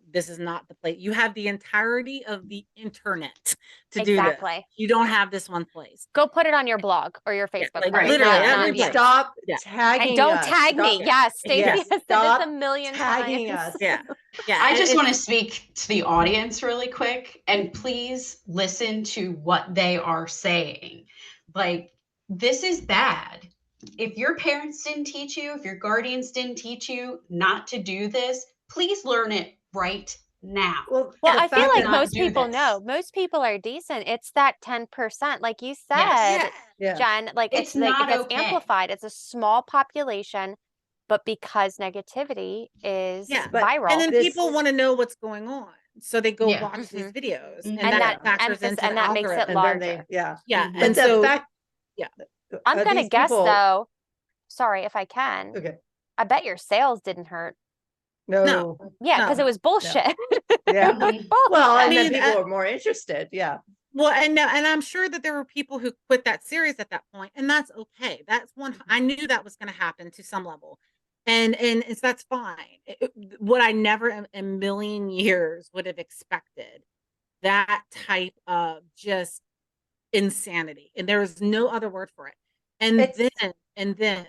this is not the place. You have the entirety of the internet to do this. Exactly. You don't have this one place. Go put it on your blog or your Yeah, Facebook like page. Right. literally Not every And place. here. stop Yeah. tagging And don't us. tag Stop, me. Yes, Stacey Yeah. has said stop this a million tagging times. us. Yeah. Yeah. I just want to speak to the audience really quick and please listen to what they are saying. Like, this is bad. If your parents didn't teach you, if your guardians didn't teach you not to do this, please learn it right now. Well, Well, the I feel fact like that, not most do people this. know. Most people are decent. It's that 10%. Like you Yes. said, Yeah. yeah, Jen, like It's like it not gets okay. amplified. It's a small population, but because negativity is Yeah. but viral. And then this, people want to know what's going on. So they go Yeah. watch these Mhm. videos Mhm. and And that that factors into and the that makes it algorithm. and then they, larger. yeah. Yeah. Mhm. But And the so fact, yeah. I'm gonna these guess people, though, sorry if I can, okay, I bet your sales didn't hurt. No. no, Yeah, because it No. was bullshit. yeah. It was Mhm. Well, bullshit. and then mean, people are more interested. Yeah. well, and I'm sure that there were people who quit that series at that point, and that's okay. That's one. I knew that was going to happen to some level, and that's fine. What I never in a million years would have expected, that type of just insanity, and there is no other word for it. And It's, then and then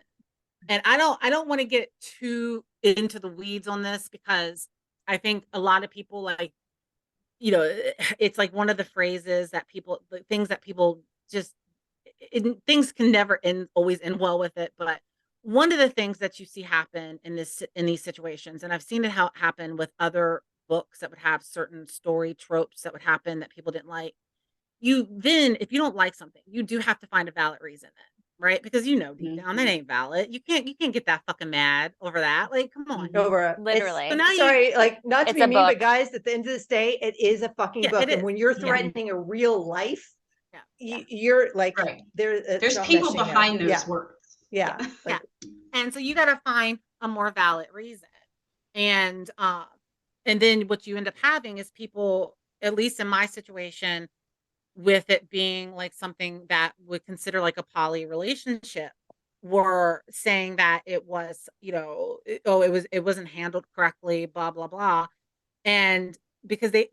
and I don't want to get too into the weeds on this because I think a lot of people like it's like one of the phrases that people, the things that people just, things can never end, always end well with it. But one of the things that you see happen in these situations, and I've seen it happen with other books that would have certain story tropes that would happen that people didn't like. You then, if you don't like something, you do have to find a valid reason then, right? Because deep down that Mhm. ain't valid. You can't get that fucking mad over that. Like, come on. Mhm. over. It's, So Literally. now you, sorry, like not to It's be a mean, but book. guys, at the end of this day, it is a fucking yeah, it book. And is. when you're Yeah, threatening a real life, yeah, you're like, Right. it's There's not people meshing there. behind those Yeah. words. Yeah. yeah. Like, And so you got to find a more valid reason. And then what you end up having is people, at least in my situation, with it being like something that would consider like a poly relationship, were saying that it was, it wasn't handled correctly, blah blah blah. And because they,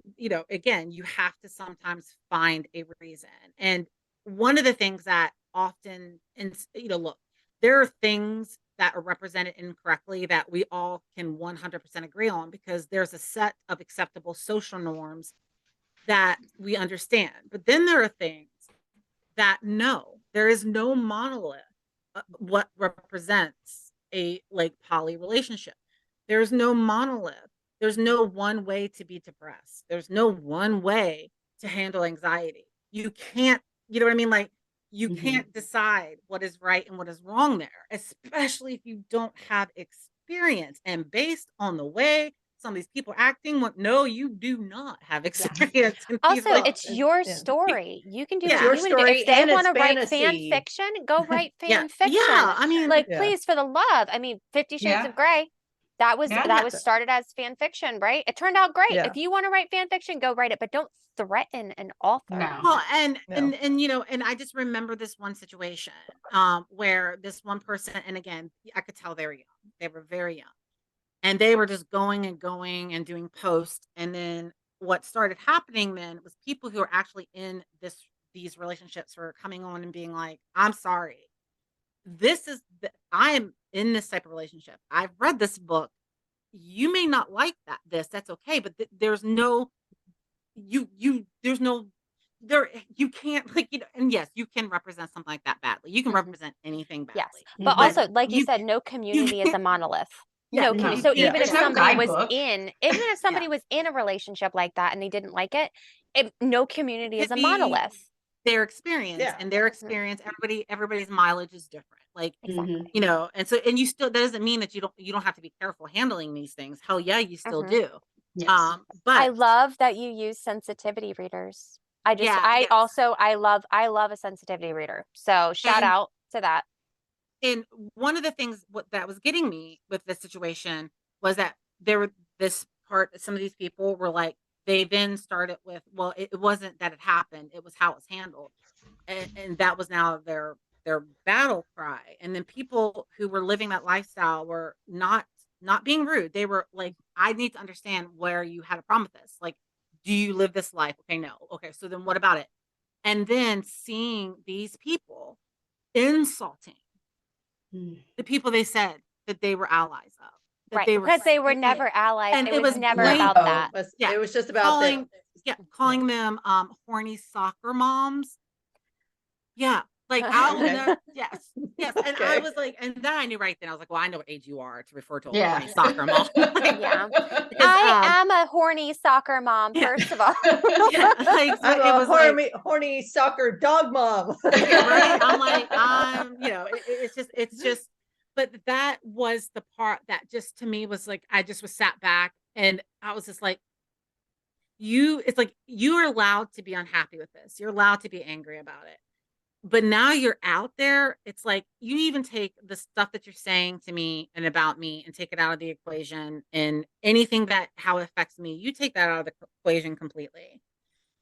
again, you have to sometimes find a reason. And one of the things that often, and look, there are things that are represented incorrectly that we all can 100% agree on because there's a set of acceptable social norms that we understand. But then there are things that no, there is no monolith what represents a like poly relationship. There's no monolith. There's no one way to be depressed. There's no one way to handle anxiety. You can't, you know what I mean? Like, you can't decide what is right and what is wrong there, especially if you don't have experience. And based on the way some of these people are acting, no, you do not have experience. in these Also, it's relations. your story. You can do It's what your you want to do. story If they and it's want to write fan fantasy. fiction, go write Yeah. fan fiction. Yeah. I mean, Like, Yeah. please, for the love. I mean, 50 Shades Yeah. of Grey. That was Yeah. started as fan fiction, right? It turned out great. Yeah. If you want to write fan fiction, go write it, but don't threaten an author. No. well, and No. you know, and I just remember this one situation where this one person, and again, I could tell they were young. They were very young. And they were just going and doing posts. And then what started happening then was people who are actually in these relationships were coming on and being like, I'm sorry. I am in this type of relationship. I've read this book. You may not like that's okay. But there's no, there's no, you can't, like, you know, and yes, you can represent something like that badly. You can represent anything badly. Yes. But Mhm. also, like you said, no community is a monolith. No no, community. So yeah. even if There's no somebody was guidebook. even if somebody was in a relationship like that and they didn't like it, no community is Could a be monolith. Their experience Yeah. and their experience, everybody's mileage is different. Like, Exactly. you know, and you still, that doesn't mean that you don't have to be careful handling these things. Hell yeah, you still do. Yes. But I love that you use sensitivity readers. I yes. love a sensitivity reader. So shout And- out to that. And one of the things that was getting me with this situation was that some of these people were like, they then started with, well, it wasn't that it happened, it was how it's handled. And that was now their battle cry. And then people who were living that lifestyle were not being rude. They were like, I need to understand where you had a problem with this. Like, do you live this life? Okay, no. Okay, so then what about it? And then seeing these people insulting the people they said that they were allies of. That Right. they were Because they were saying- neere allies. and It was never about blatant. that. Yeah. It was just about calling them horny soccer moms. Yeah. Like I will Okay. never, yes. And I Okay. was like, and then I knew right then, I was like, well, I know what age you are to refer to a Yeah. horny soccer mom. Yeah. Because, I am a horny soccer mom, yeah. first of all. yeah, like, so I'm it a was like, horny soccer dog mom. yeah, right. I'm like, you know, it's just, but that was the part that just to me was like, I just was sat back and I was just like, it's like, you are allowed to be unhappy with this. You're allowed to be angry about it. But now you're out there. It's like, you even take the stuff that you're saying to me and about me and take it out of the equation, and anything how it affects me, you take that out of the equation completely.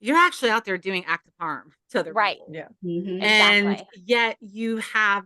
You're actually out there doing active harm to other Right. people. Yeah. Mhm. And Exactly. yet you have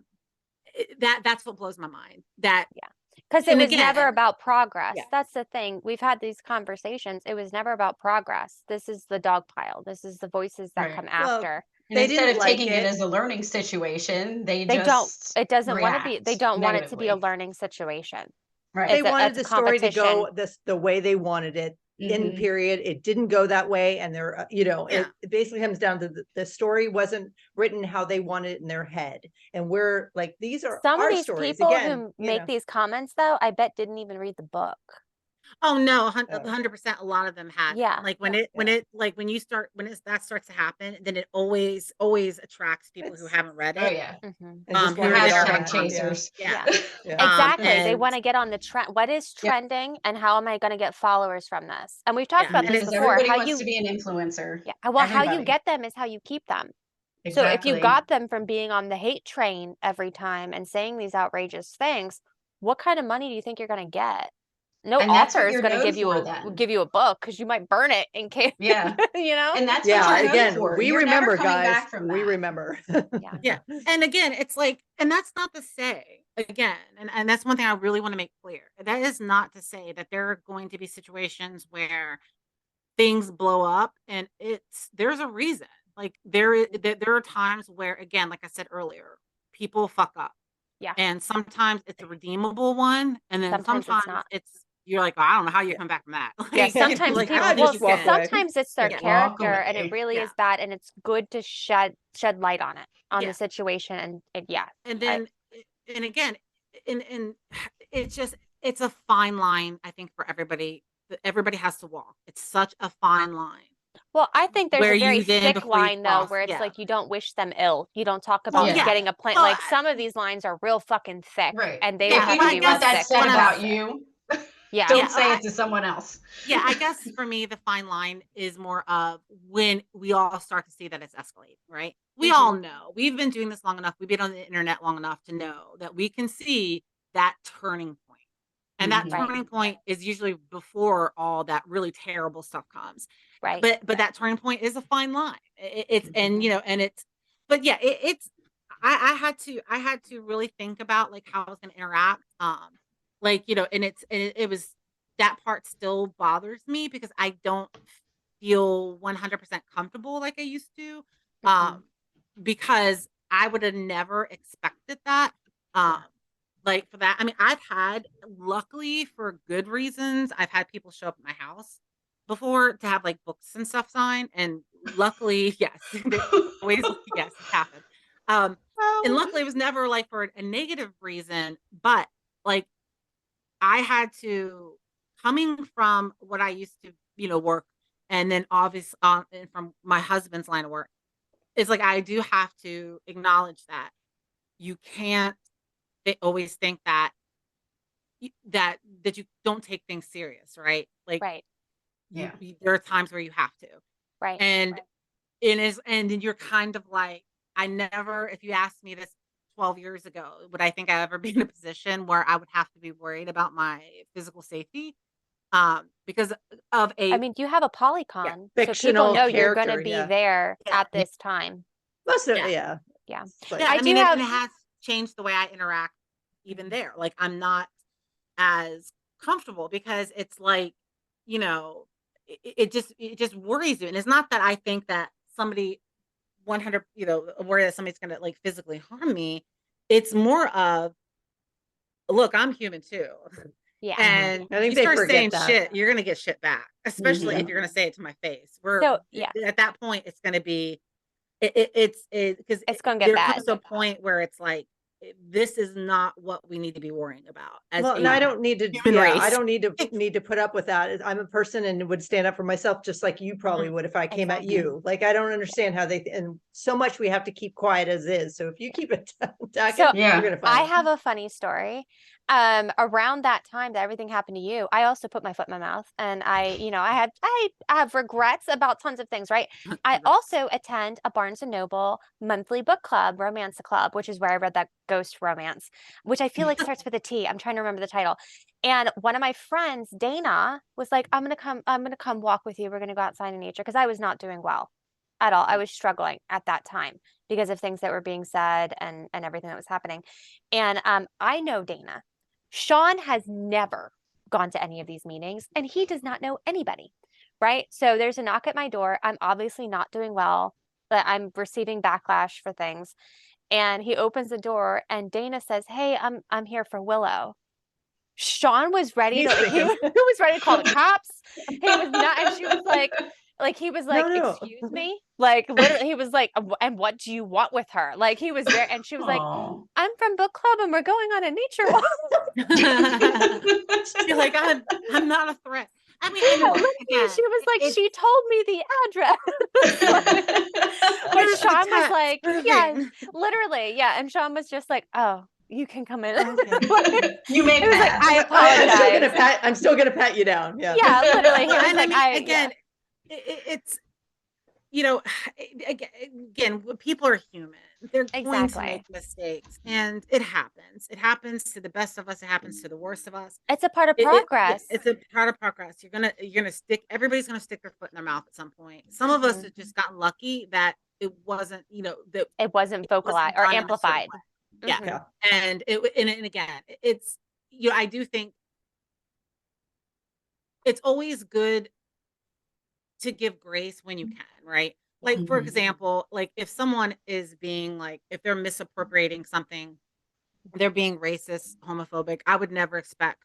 that's what blows my mind. Because it And was never again, about progress. yeah. That's the thing. We've had these conversations. It was never about progress. This is the dog pile. This is the voices that Right. come Well, after. And They instead didn't of like taking it. it as a learning situation, they They don't. just It doesn't want to be. They react don't want it to be a negatively. learning situation. Right. They It's a- wanted it's a the story to go competition. the way they wanted it. In Mhm. period, it didn't go that way, and they're Yeah. it basically comes down to the story wasn't written how they wanted it in their head, and we're like, these are Some of our these stories people again. who make these comments, though, I bet didn't even read the book. Oh no, 100%. A lot of them had. Yeah. Like when that starts to happen, then it always attracts people who It's- haven't read Oh it. yeah. And who just are wanna get on Hashtag that. chasers. Yeah. Yeah. Exactly. They and- want to get on the trend. What is Yep. trending, and how am I going to get followers from this? And we've talked Yeah. about And this Because before. everybody How wants you, to be an influencer. yeah, well, how you Everybody. get them is how you keep them. Exactly. So if you got them from being on the hate train every time and saying these outrageous things, what kind of money do you think you're going to get? No And that's what author is you're going to known give you for then. a book, because you might burn it in case, Yeah. you know? And that's Yeah, what you're known again, for. we You're never remember, coming guys. back from We that. remember. Yeah. Yeah. And again, it's like, and that's not to say again, and that's one thing I really want to make clear. That is not to say that there are going to be situations where things blow up, and there's a reason. Like there are times where, again, like I said earlier, people fuck up. Yeah. And sometimes it's a redeemable one, and then Sometimes it's sometimes not. you're like, I don't know how you come back from that. Yeah, Like, sometimes like, people how do just you walk get- away. sometimes it's their Yeah. Walk character, and it away. really Yeah. is bad, and it's good to shed light on it, on Yeah. the situation, and yeah. And then and again, and it's just, it's a fine line, I think, for everybody. Everybody has to walk. It's such a fine line. Well, I think there's Where a very you then, thick before you line though, cross, where it's yeah. like you don't wish them ill. You don't talk Well, about yeah. getting a plant. Well, Like some of these lines are real fucking thick, Right. and they If would you have to well, be I real want that thick. said what I'm about saying. you, Yeah. don't Yeah, say it to someone else. Yeah, I guess for me, the fine line is more of when we all start to see that it's escalating, right? We all know. We've been doing this long enough. We've been on the internet long enough to know that we can see that turning point. And that Right. turning point is usually before all that really terrible stuff comes. Right. But that turning point is a fine line. It's and and it's but yeah, it's I had to really think about like how I was going to interact. Like and it was that part still bothers me because I don't feel 100% comfortable like I used to. Because I would have never expected that. Like for that, I mean, luckily for good reasons, I've had people show up at my house before to have like books and stuff signed, and luckily, yes, always yes, it happened. And luckily, it was never like for a negative reason, but like I had to coming from what I used to work, and then obviously from my husband's line of work, it's like I do have to acknowledge that you can't they always think that that you don't take things serious, right? Like Right. Yeah. there are times where you have to. Right. And and then you're kind of like, I never, if you asked me this 12 years ago, would I think I'd ever be in a position where I would have to be worried about my physical safety? Because of I mean, you have a Polycon, so people Fictional know you're going to character, be yeah. there Yeah. at this time. Most of Yeah. yeah. Yeah. It's like- Yeah, I I mean, do and have- it has changed the way I interact even there. Like I'm not as comfortable because it's like, it just worries you. And it's not that I think that somebody 100, worry that somebody's gonna like physically harm me. It's more of, look, I'm human too. Yeah. And I think you they start forget saying that. shit, you're gonna get shit back, especially Mhm. if you're gonna say it to my face. So, yeah. At that point, it's gonna be because It's gonna get there bad. comes to a point where it's like this is not what we need to be worrying about. As Well, and I don't need to, human I race. don't need to put up with that. I'm a person and would stand up for myself just like you probably Mhm. would if I came at Exactly. you. Like, I don't understand how and so much we have to keep quiet as is. So if you keep it down, So, Yeah. we're gonna I find have a funny story. Around that time that everything happened to you, I also put my foot in my mouth, and I have regrets about tons of things, right? I also attend a Barnes and Noble monthly book club, Romance Club, which is where I read that ghost romance, which I feel like starts with a T. I'm trying to remember the title. And one of my friends, Dana, was like, I'm gonna come walk with you. We're gonna go outside in nature, because I was not doing well at all. I was struggling at that time because of things that were being said and everything that was happening. And I know Dana. Sean has never gone to any of these meetings, and he does not know anybody, right? So there's a knock at my door. I'm obviously not doing well, but I'm receiving backlash for things. And he opens the door, and Dana says, "Hey, I'm here for Willow." Sean was ready He's to he thinking- was ready to call the cops. He was not, and she was like he was like, No. "Excuse me?" Like literally he was like, "And what do you want with her?" Like he was there, and she was like, Aw. "I'm from book club and we're going on a nature walk." You're like, I'm not a threat. I mean, and Literally, again, she was like, it's- "She told me the address." But Here's the Sean was text. like, Perfect. "Yeah, literally, yeah." And Sean was just like, "Oh, you can come in." You make It was like, that. I apologize. I'm still gonna pat you down. Yeah. Yeah, literally. He was And like, I mean, again, it's again, people are human. They're going to Exactly. make mistakes, and it happens. It happens to the best of us. It happens to the worst of us. It's a part of progress. It's a part of progress. You're gonna stick. Everybody's gonna stick their foot in their mouth at some point. Some of us have just gotten lucky that it wasn't, that It wasn't vocalized or done in a certain amplified. way. Yeah. Mhm. And and again, it's I do think it's always good to give grace when you can, right? Like for Mhm. example, like if someone is being like, if they're misappropriating something, they're being racist, homophobic, I would never expect,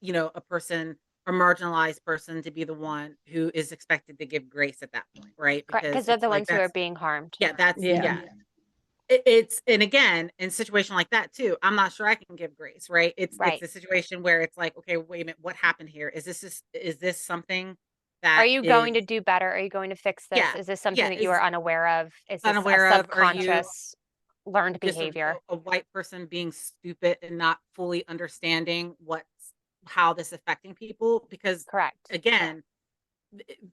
a person or marginalized person to be the one who is expected to give grace at that point, right? Because they're it's the like ones who are that's- being harmed. yeah, that's Yeah. yeah. it's, and again, in a situation like that too, I'm not sure I can give grace, right? It's Right. a situation where it's like, okay, wait a minute, what happened here? Is this something Are that you going to is, do better? Are you going to fix this? yeah, Is this something yeah, that you are unaware of? Is this a unaware of? Are you subconscious learned just behavior? a white person being stupid and not fully understanding how this is affecting people? Because Correct. again,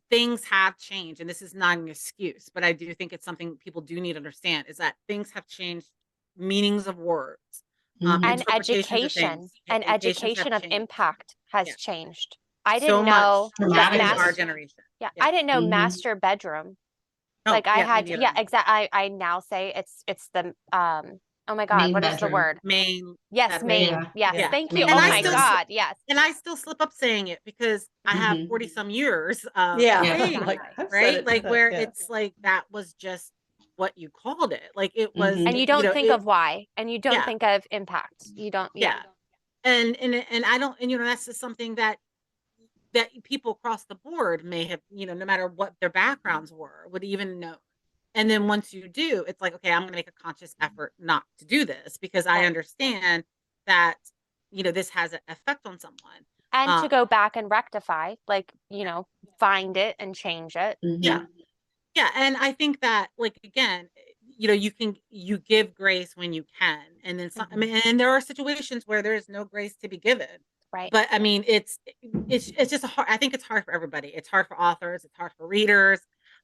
things have changed, and this is not an excuse, but I do think it's something people do need to understand, is that things have changed, meanings of words, Mhm. And interpretations of education things, and educations have education of changed. impact has Yeah. changed. I So didn't much know that in our Dramatically. generation. yeah, Yeah. I didn't know Mhm. master bedroom. No, Like I yeah, me had neither. yeah, exactly. I now say it's the oh my God, Main what is the bedroom. word? Main, Yes, that main. Yeah. Yes, Yeah. thank Main you. And Oh I my still bedroom. God, yes. and I still slip up saying it because I have Mhm. 40 some years of Yeah. Yeah. saying Like, that, I've said right? it, Like where yeah. it's like that was just what you called it. Like it was, Mhm. And you you don't know, think of why, and you don't yeah, think of impact. You don't, yeah. yeah. And I don't, and that's just something that people across the board may have, no matter what their backgrounds were, would even know. And then once you do, it's like, okay, I'm going to make a conscious effort not to do this because I Right. understand that, this has an effect on someone. And to Um, go back and rectify, like, find it and change it. yeah. Mhm. Yeah. And I think that, like, again, you give grace when you can. And then some, I mean, and there are situations where there is no grace to be given. Right. But I mean, it's just I think it's hard for everybody. It's hard for authors, it's hard for readers,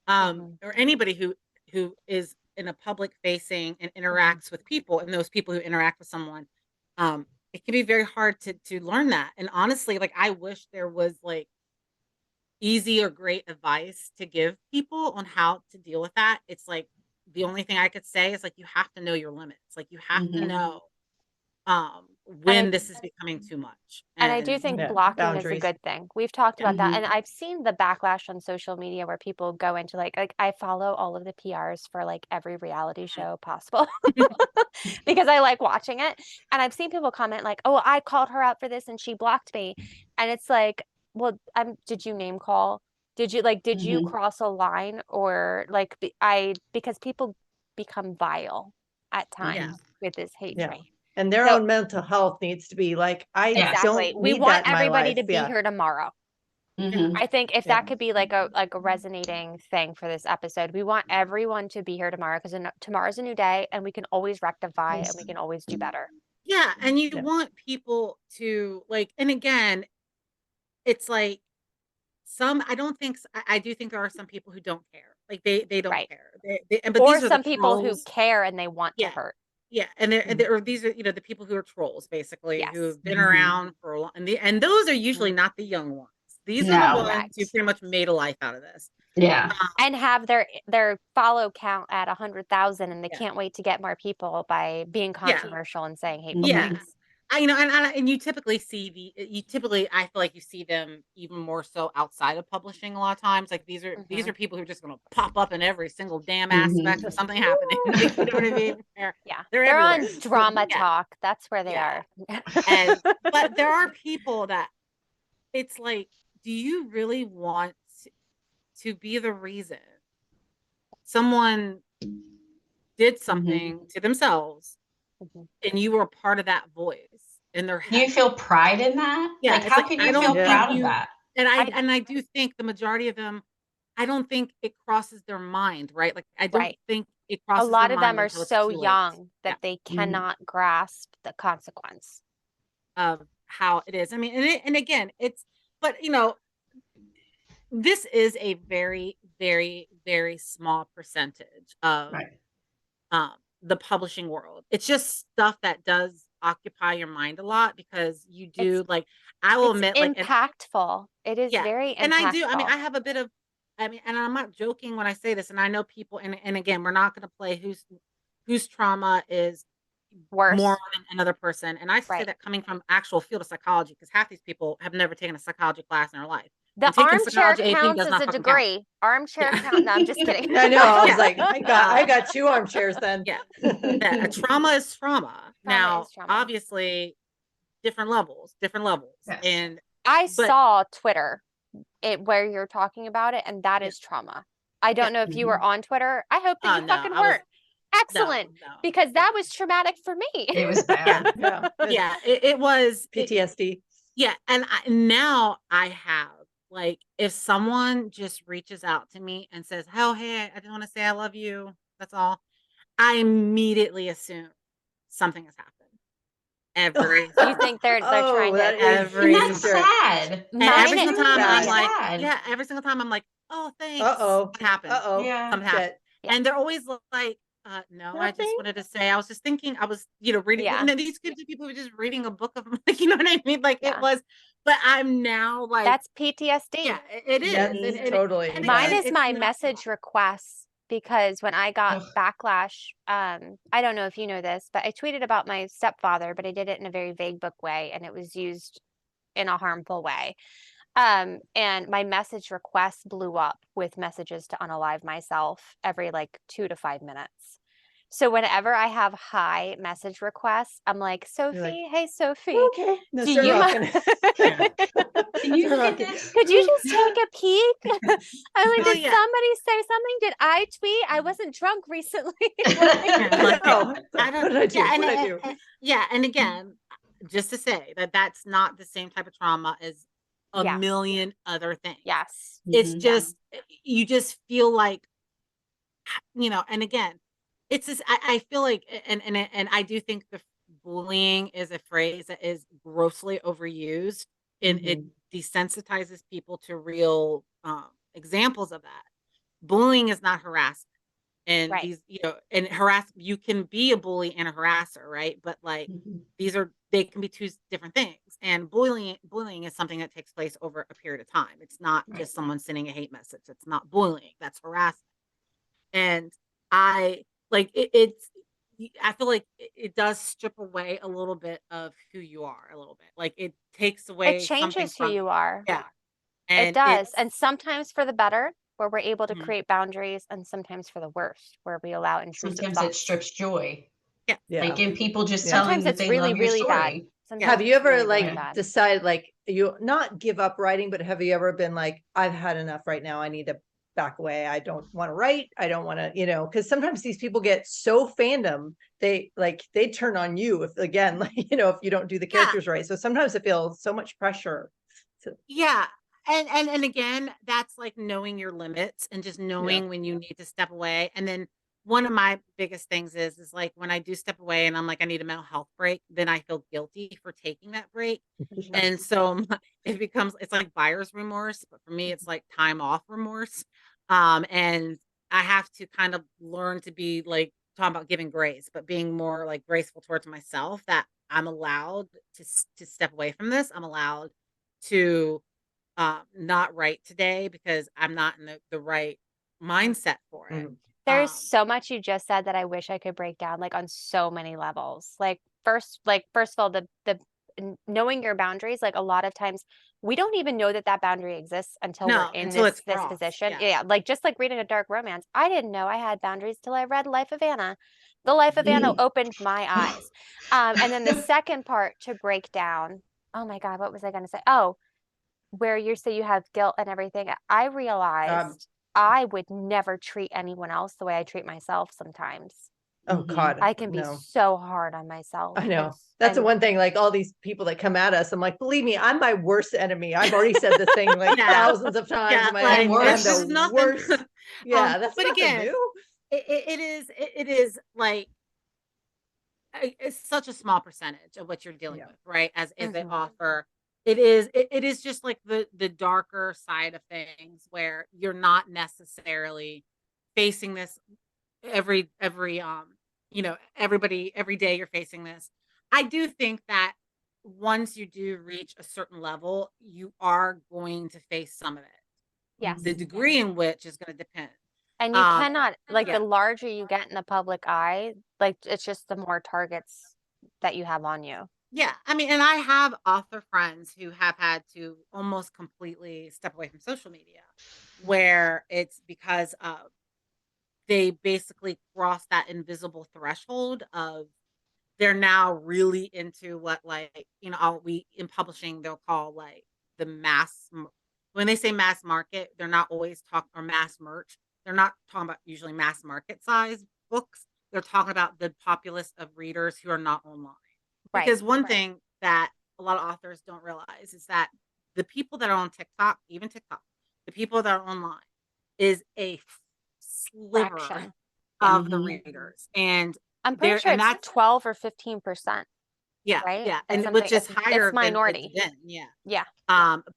Mhm. or anybody who is in a public facing and interacts with people, and those people who interact with someone. It can be very hard to learn that. And honestly, like I wish there was like easy or great advice to give people on how to deal with that. It's like the only thing I could say is like you have to know your limits. Like you have to Mhm. know And I when this is becoming too much. And I do And think Yeah, blocking is a boundaries. good thing. We've talked Yeah. about that. Mhm. And I've seen the backlash on social media where people go into like I follow all of the PRs for like every reality show possible because I like watching it. And I've seen people comment like, "Oh, I called her out for this and she blocked me." And it's like, "Well, did you name call? Did you Mhm. cross a line or like because people become vile at Yeah. times with this hate Yeah. train." And their So own mental health needs to be like, I Yes. exactly. don't We need want that in my everybody life. to be Yeah. here tomorrow. Mhm. I think if Yeah. that could be like a resonating thing for this episode, we want everyone to be here tomorrow because tomorrow's a new day and we can always rectify and we can always do better. Yeah, and you Yeah. want people to like, and again, it's like I don't think I do think there are some people who don't care. Like they don't Right. care. But Or these are the some people who trolls. care and they want to Yeah. hurt. Yeah, and or these are the people who are trolls basically Yes. who've been Mhm. around for a long, and those are usually not the young ones. These are the No. ones who Correct. pretty much made a life out of this. Yeah. And have their follow count at 100,000 and they Yeah. can't wait to get more people by being Yeah. controversial and saying hateful Yeah. things. And you typically I feel like you see them even more so outside of publishing a lot of times. Like these are Mhm. people who are just going to pop up in every single damn Mhm. aspect of something happening. Like, you know what I mean? Yeah. They're They're on everywhere. drama Yeah. talk. That's where they Yeah. are. And but there are people that it's like, do you really want to be the reason someone did something to themselves Mhm. and you were a part of that voice in their Do you head? feel pride in that? Yeah, Like, it's how like can I you feel don't Yeah. think proud of you that? and I do think the majority of them, I don't think it crosses their mind, right? Like I don't Right. think it A crosses their lot of them mind are until it's so too late. young Yeah, that they Mhm. cannot grasp the consequence. of how it is. I mean, and again, but this is a very, very, very small percentage of Right. um the publishing world. It's just stuff that does occupy your mind a lot because you It's do like I will it's admit like and impactful. It is yeah. very And I mean impactful. I have a bit of and I'm not joking when I say this and I know people and again we're not going to play whose trauma is more Worse. than another person. And I say Right. that coming from actual field of psychology because half these people have never taken a psychology class in their life. The And taking armchair psychology AP counts does as not a fucking count. degree. Armchair Yeah. count. No, I'm just kidding. I know. I was Yeah. like, I got 2 armchairs then. Yeah. That a trauma is trauma. Trauma Now, is trauma. obviously, different levels. Yes. And I but saw Twitter where you're talking about it, and that yeah, is trauma. I yeah. don't know if you were on Twitter. I hope that you No, fucking weren't. Excellent. no. Because that was traumatic for me. It was bad. Yeah. Yeah, it was PTSD. yeah, and now I have, like, if someone just reaches out to me and says, "Oh, hey, I just want to say I love you," that's all. I immediately assume something has happened. Every You think they're trying to that is every And that's single sad. and Mine every is single time I'm sad. like, Sad. yeah, every single time I'm like, "Oh, thanks." Uh-oh. What happened? Uh-oh. Yeah. Something happened. Shit. Yeah. And they're always like, no, I just Nothing? wanted to say, I was just thinking, I was, reading, Yeah. and then these kids, people were just reading a book of, like, you know what I mean? Like Yeah. it was, but I'm now like, That's PTSD. yeah, it is. That's And totally. and Mine again, is it's my not- message requests because when I got Ugh. backlash, I don't know if you know this, but I tweeted about my stepfather, but I did it in a very vague book way and it was used in a harmful way. And my message requests blew up with messages to unalive myself every like 2 to 5 minutes. So whenever I have high message requests, I'm like, Sophie, hey Sophie, Okay. No, do start you rocking. Can you Start look at rocking. this? could you just take a peek? I mean, Oh, did yeah. somebody say something? Did I tweet? I wasn't drunk recently. Yeah, like, No. I don't, What did I do? yeah, What did I do? yeah, and again, just to say that that's not the same type of trauma as a Yeah. million other things. Yes. It's Mhm. just, you just feel like, and again, it's just, I feel like, and I do think the bullying is a phrase that is grossly overused, and it desensitizes people to real examples of that. Bullying is not harassment. And Right. these, and you can be a bully and a harasser, right? But like, Mhm. they can be two different things. And bullying is something that takes place over a period of time. It's not Right. just someone sending a hate message. It's not bullying. That's harassment. And I like I feel like it does strip away a little bit of who you are a little bit. Like it takes It away something changes who from you are. Yeah. It And does. And sometimes for the better, where we're able to Mhm. create boundaries, and sometimes for the worst, where we allow intrusive Sometimes it thoughts. strips joy. Yeah. Like in people just Yeah. telling Sometimes that it's they really, love your really bad. story. Sometimes Have you it's ever really, really like bad. decided like you not give up writing, but have you ever been like, I've had enough right now. I need to back away. I don't want to write. I don't want to, because sometimes these people get so fandom, they turn on you if again, like, if you don't do the Yeah. characters right. So sometimes I feel so much pressure. Yeah. And again, that's like knowing your limits and just knowing when you need to step away. And then one of my biggest things is like when I do step away and I'm like, I need a mental health break, then I feel guilty for taking that break. And so it's like buyer's remorse, but for me, it's like time off remorse. And I have to kind of learn to be like talking about giving grace, but being more like graceful towards myself, that I'm allowed to step away from this. I'm allowed to not write today because I'm not in the right mindset for it. There's so much you just said that I wish I could break down like on so many levels. Like first of all, the knowing your boundaries, like a lot of times we don't even know that boundary exists until we're in it's this crossed. position. Yeah. Yeah, like just like reading a dark romance. I didn't know I had boundaries till I read Life of Anna. The Life of Anna opened my eyes. And then the second part to break down, oh my God, what was I going to say? Oh, where you say you have guilt and everything. I realized I would never treat anyone else the way I treat myself sometimes. Oh God. I can be no. so hard on myself. I know. That's the one thing, like all these people that come at us, I'm like, believe me, I'm my worst enemy. I've already said this thing like thousands of times. Yeah, in my like, life. worse. I'm the worst. Yeah, that's but nothing again, new. it is like it's such a small percentage of what you're dealing with, right? As they offer, it is just like the darker side of things where you're not necessarily facing this everybody every day you're facing this. I do think that once you do reach a certain level, you are going to face some of it. Yes. The degree in which is going to depend. And you cannot, like, yeah. the larger you get in the public eye, like, it's just the more targets that you have on you. Yeah. I mean, and I have author friends who have had to almost completely step away from social media, where it's because of they basically cross that invisible threshold of they're now really into what, like, in publishing, they'll call like the when they say mass market, they're not always talking, or mass merch. They're not talking about usually mass market size books. they're talking about the populace of readers who are not online. Right. Because one thing that a lot of authors don't realize is that the people that are on TikTok, even TikTok, the people that are online is a sliver Fraction. of the Mhm. readers. And I'm pretty sure and it's that's 12 or 15%, yeah, right? yeah. It's And which is something, higher it's than minority. it's been. Yeah. Yeah.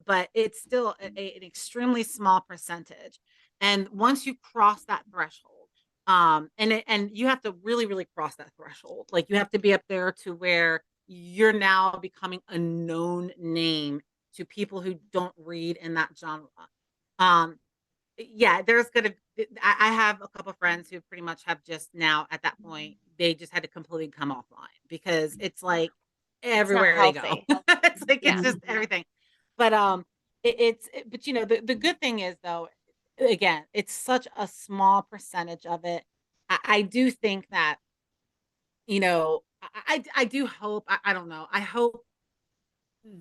But it's still an extremely small percentage. And once you cross that threshold, and you have to really, really cross that threshold. Like you have to be up there to where you're now becoming a known name to people who don't read in that genre. Um, yeah, there's gonna. I have a couple friends who pretty much have just now at that point they just had to completely come offline because it's like It's not everywhere they go. healthy. It's like Yeah. it's just everything. But but you know the good thing is though, again, it's such a small percentage of it. I do think that you know I do hope I don't know I hope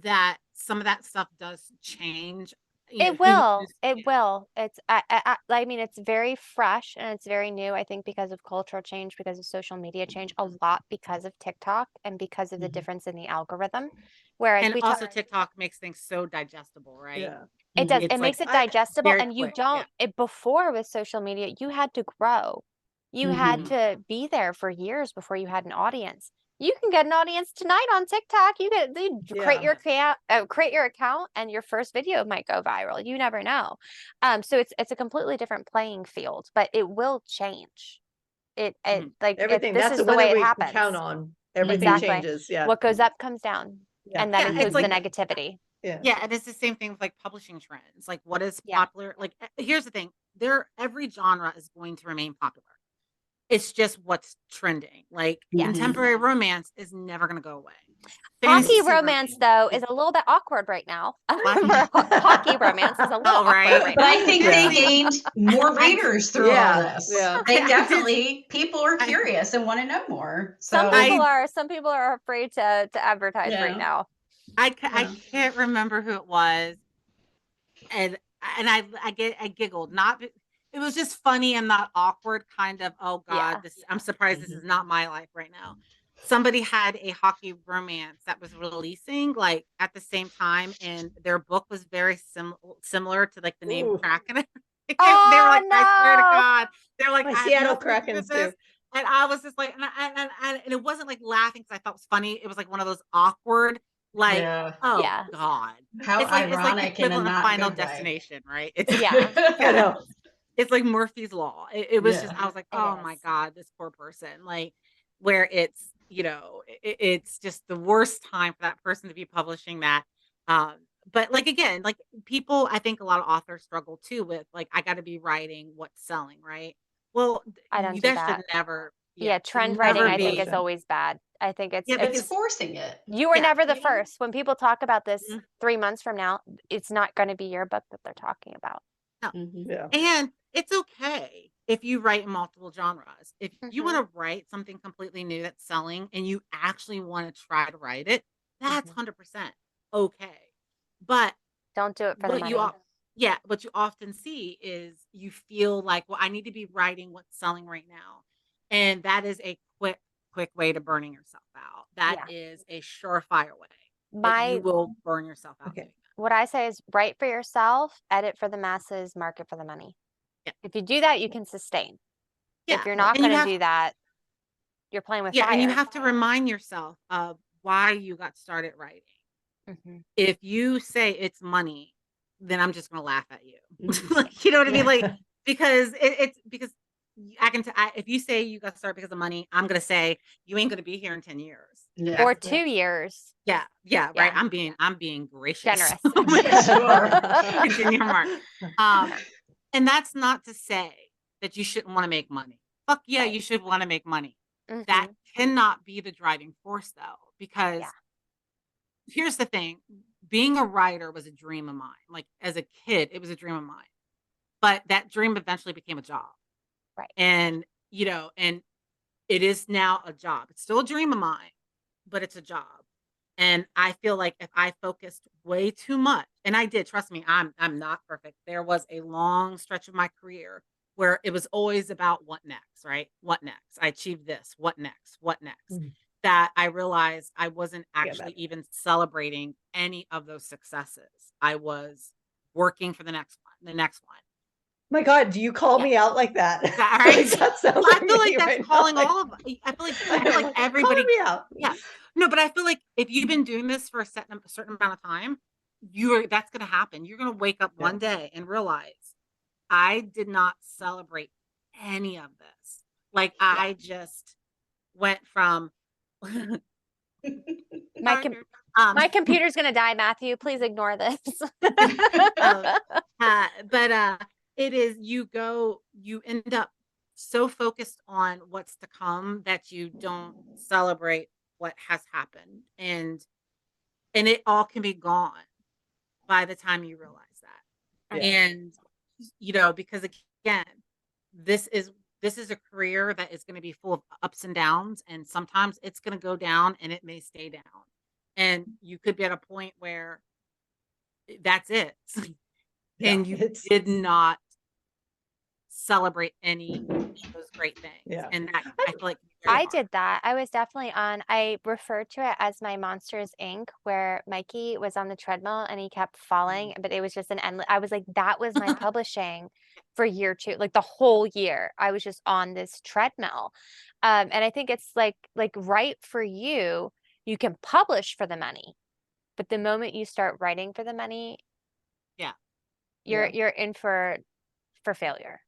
that some of that stuff does change. You know, It who will. It yeah. will. It's I mean, it's very fresh and it's very new, I think, because of cultural change, because of social media change, a lot because of TikTok and because of the Mhm. difference in the algorithm. Whereas And we talk, also TikTok makes things so digestible, right? Yeah. it does, It's it like makes it I digestible, very and you quick. Yeah. don't, it before with social media, you had to grow. You had Mhm. to be there for years before you had an audience. You can get an audience tonight on TikTok. You create Yeah. your account, and your first video might go viral. You never know. So it's a completely different playing field, but it will change. Mhm. Everything. This That's is the the one way that it we can happens. count on. Everything Exactly. changes. Yeah. What goes up comes down, Yeah. and that Yeah, it's includes the like negativity. Yeah. yeah, and it's the same thing with like publishing trends. Like what is Yeah. popular? Like here's the thing. Every genre is going to remain popular. It's just what's trending. Like Yes. contemporary romance is never going to go away. Hockey Fantasy romance, though, is a little bit awkward right now. What? Hockey romance is a little Oh, awkward right. right But now. I think Yeah. they gained more readers through all Yeah. this. Yeah. They I did. definitely, people are I curious and want to know more. Some So people I are afraid to advertise right yeah. now. I Yeah. can't remember who it was, and I giggled. Not it was just funny and not awkward. Kind of oh Yeah. god, this I'm surprised this is not my life right now. Somebody had a hockey romance that was releasing like at the same time, and their book was very similar to like the name Ooh. Kraken. They were Oh like, I swear to no. God, they're like, My I have Seattle nothing to do with Krakens this. too. And I was just like, and it wasn't like laughing because I thought it was funny. It was like one of those awkward, like, Yeah. oh Yeah. God. How It's like the ironic in a equivalent of not Final good way. Destination, right? It's Yeah. I know. it's like Murphy's Law. It was just Yeah. I was like, It oh my is. God, this poor person. Like where it's, you know, it's just the worst time for that person to be publishing that. Um, but like again, like people, I think a lot of authors struggle too with like, I got to be writing what's selling, right? Well, I don't do that that. should never, Yeah, should trend writing, never I think, be. is always bad. I think Yeah, it's It's because forcing it. you were yeah, never the first. When people talk about this mhm, 3 months from now, it's not going to be your book that they're talking about. no. Mhm. Yeah. And it's okay if you write in multiple genres. If you want Mhm. to write something completely new that's selling and you actually want to try to write it, that's Mhm. 100% okay. But Don't do it for the what money. yeah, what you often see is you feel like, well, I need to be writing what's selling right now. And that is a quick way to burning yourself out. That Yeah. is a surefire way that you My will burn yourself out Okay. doing what I say is write for yourself, edit for the masses, market for the money. that. If you do that, you can sustain. Yeah. If you're Yeah. not And you going to have do that, you're playing with yeah, and you fire. have to remind yourself of why you got started writing. Mhm. If you say it's money, then I'm just gonna laugh at you. Mhm. Like, you know what I mean? Yeah. Like, because it's because if you say you got started because of money, I'm gonna say you ain't gonna be here in 10 years. Yeah. Or That's 2 years. yeah, right. Yeah. I'm being gracious. Generous. Sure. Continue your mark. And that's not to say that you shouldn't want to make money. Fuck yeah, Right. you should want to make money. That Mhm. cannot be the driving force though, because Yeah. here's the thing, being a writer was a dream of mine. Like as a kid, it was a dream of mine. But that dream eventually became a job. Right. And, you know, and it is now a job. It's still a dream of mine, but it's a job. And I feel like if I focused way too much, and I did, trust me, I'm not perfect. There was a long stretch of my career where it was always about what next, right? What next? I achieved this. What next? What next? Mhm. That I realized I wasn't Yeah, actually even celebrating any of those successes. I was working for the next one, the next one. My God, do you call me out like that? Is that all right? Like, that sounds Well, I feel like me that's right now, calling like- all of, I feel I know, like like, everybody, calling me out. yeah. No, but I feel like if you've been doing this for a certain amount of time, that's going to happen. You're going to wake up one day and realize I did not celebrate any of this. Like I just went from My computer's gonna die, Matthew. Please ignore this. but it is, you end up so focused on what's to come that you don't celebrate what has happened, and it all can be gone by the time you realize that. And because again, this is a career that is going to be full of ups and downs, and sometimes it's going to go down and it may stay down, and you could be at a point where that's it. And you did not celebrate any of those great things. And that, I feel like I did that. I was definitely I referred to it as my Monsters Inc., where Mikey was on the treadmill and he kept falling, but it was just an endless, I was like, that was my publishing for year 2, like the whole year. I was just on this treadmill. And I think it's like right for you, you can publish for the money, but the moment you start writing for the money, you're in for failure.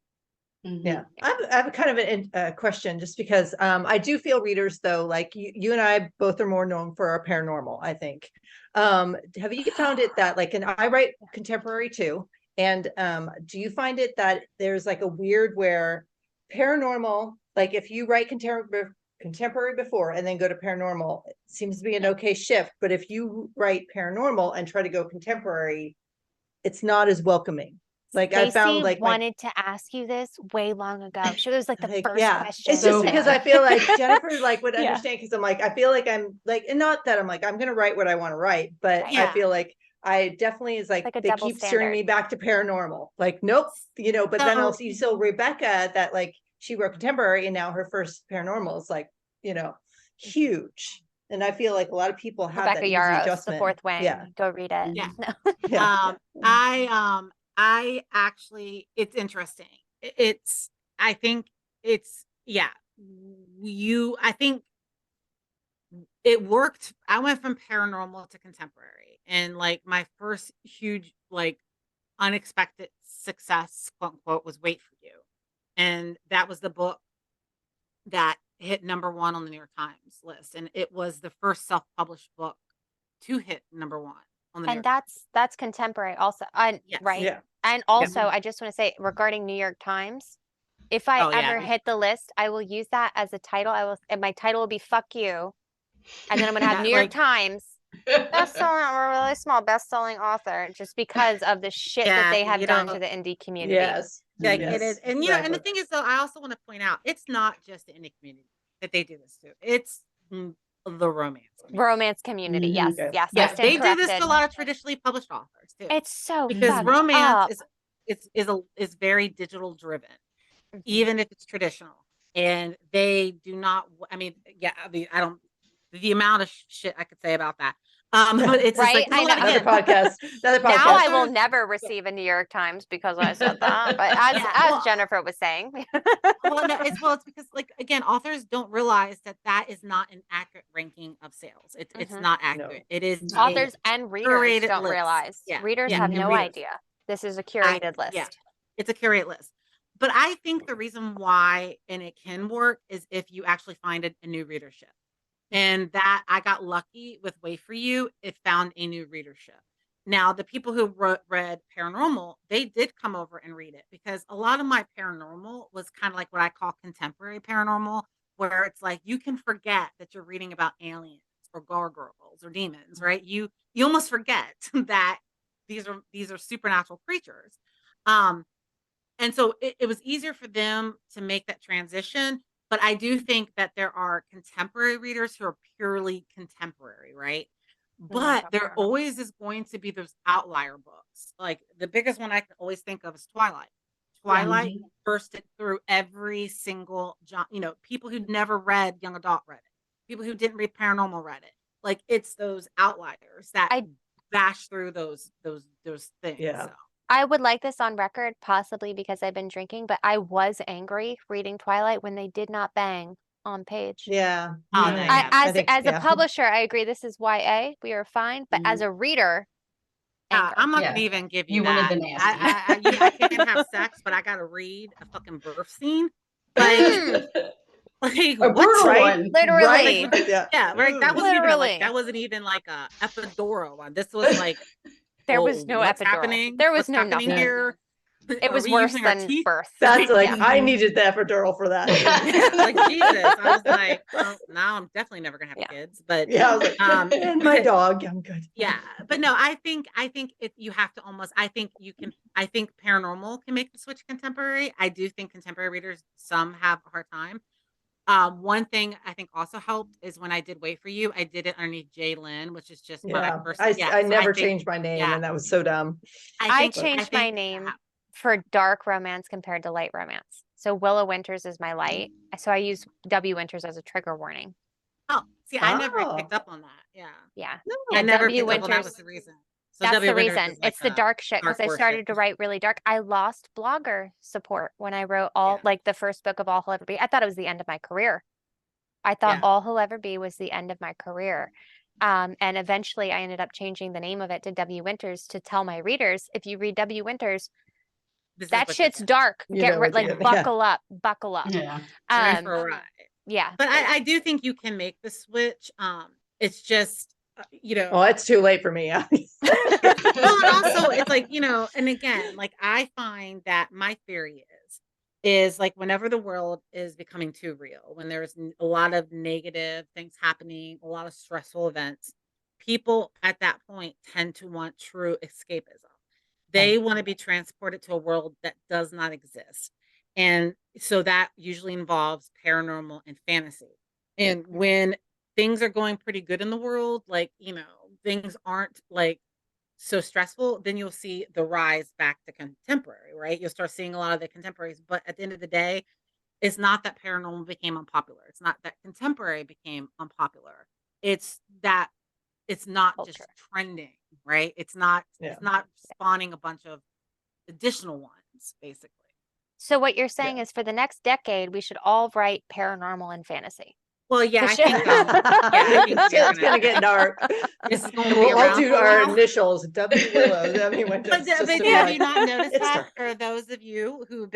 Yeah, I have kind of a question, just because I do feel readers, though, like you and I both are more known for our paranormal, I think. Have you found it that, like, and I write contemporary too, and do you find it that there's like a weird where paranormal, like if you write contemporary before and then go to paranormal, it seems to be an okay shift, but if you write paranormal and try to go contemporary, it's not as welcoming. Like Stacey I found, like, wanted to ask you this way long ago. She was like the first question. It's just because I feel like Jennifer like would understand, because I'm like, I feel like I'm like, and not that I'm like, I'm gonna write what I want to write, but I feel like I definitely is like a they double keep steering me back to paranormal. Like, nope, but then I'll see Rebecca, that like she wrote contemporary and now her first paranormal is like, huge. And I feel like a lot of people have Rebecca that easy Yarros, adjustment. The Fourth Wing. Yeah. Go read it. Yeah. I actually, it's interesting. I think I think it worked. I went from paranormal to contemporary, and like my first huge, like, unexpected success, quote unquote, was Wait for You. And that was the book that hit #1 on the New York Times list. And it was the first self-published book to hit #1 on the New York Times. That's contemporary also. Right. Yeah. And also, I just want to say, regarding New York Times, if I ever hit the list, I will use that as a title. And my title will be "Fuck You," and then I'm gonna have New York Times best-selling, or really small best-selling author, just because of the shit that they have done to the indie community. Yes. Like it is. And and the thing is, though, I also want to point out, it's not just the indie community that they do this to. It's the romance community. Yes. They do this to a lot of traditionally published authors too. It's so because romance is very digital driven, even if it's traditional, and they do not. I mean, I don't. The amount of shit I could say about that. But it's right. Just like, another podcast. Now I will never receive a New York Times because I said that. But as Jennifer was saying, it's because, like, again, authors don't realize that is not an accurate ranking of sales. It's not accurate. No. It is authors and readers don't realize. Readers have no idea. This is a curated list. Yeah, it's a curated list. But I think the reason why, and it can work, is if you actually find a new readership. And that I got lucky with Wait for You, it found a new readership. Now, the people who read Paranormal, they did come over and read it, because a lot of my paranormal was kind of like what I call contemporary paranormal, where it's like you can forget that you're reading about aliens or gargoyles or demons, right? You almost forget that these are supernatural creatures. And so it was easier for them to make that transition. But I do think that there are contemporary readers who are purely contemporary, right? But there always is going to be those outlier books. Like the biggest one I can always think of is Twilight. Twilight Mhm. bursted through every single people who'd never read young adult read it. People who didn't read paranormal read it. Like it's those outliers that I bash through those things. Yeah. So. I would like this on record, possibly because I've been drinking, but I was angry reading Twilight when they did not bang on page. Yeah. Oh, yeah. no, I, yeah. as think, as a yeah. publisher, I agree. This is YA. We are fine, but as a reader, anger. I'm not Yeah. gonna even give you, You wanted that. the nasty. I can't have sex, but I gotta read a fucking birth scene. Like, Mm, like A what? brutal Right? one. literally. Right? Yeah. Yeah, right. That Ooh. wasn't even Literally. that wasn't even like a epidural one. This was like, There oh, was no what's epidural. happening? There was What's no happening nothing. here? It Are was we worse using our than teeth? birth. That's like, Yeah. I needed the epidural for that. Like Jesus. I was like, well, now I'm definitely never gonna have Yeah. kids. But Yeah, I was like, and my dog. I'm good. yeah, but no, I think if you have to almost, I think paranormal can make the switch contemporary. I do think contemporary readers, some have a hard time. One thing I think also helped is when I did Wait for You, I did it underneath Jay Lynn, which is just my Yeah. first. I So never think, changed my name, yeah, and that was so dumb. I think changed my name for dark romance compared to light romance. So Willow Winters is my light. So I use W Winters as a trigger warning. Oh, see, I never Oh. picked up on that. Yeah, Yeah. No, Yeah, I never W picked up on that. Winters. Was the reason. So That's W the Winters reason. is like It's the dark shit because dark I worship. started to write really dark. I lost blogger support when I wrote like the first book of All He'll Ever Be. I thought it was the end of my career. I thought Yeah. All He'll Ever Be was the end of my career. And eventually I ended up changing the name of it to W Winters to tell my readers, if you read W Winters, This is that what you're shit's getting. dark. You Get know rid what you're like getting, yeah. buckle up. Yeah. You're in for a ride. Yeah. But I do think you can make the switch. It's just Oh, it's too late for me. well, and also it's like, and again, like I find that my theory is like whenever the world is becoming too real, when there's a lot of negative things happening, a lot of stressful events, people at that point tend to want true escapism. They want to be transported to a world that does not exist. And so that usually involves paranormal and fantasy. And when things are going pretty good in the world, like, things aren't like so stressful, then you'll see the rise back to contemporary, right? You'll start seeing a lot of the contemporaries. But at the end of the day, it's not that paranormal became unpopular. It's not that contemporary became unpopular. It's that it's not just Culture. trending, right? It's not spawning a bunch of additional ones, basically. So what you're saying is for the next decade, we should all write paranormal and fantasy. Well, yeah, I Shit. think, I think It's gonna get dark. This is going to be We'll all around do for a our while. initials. W Willow. W Winters. But just to have be like, you not noticed it's that dark. for those of you who've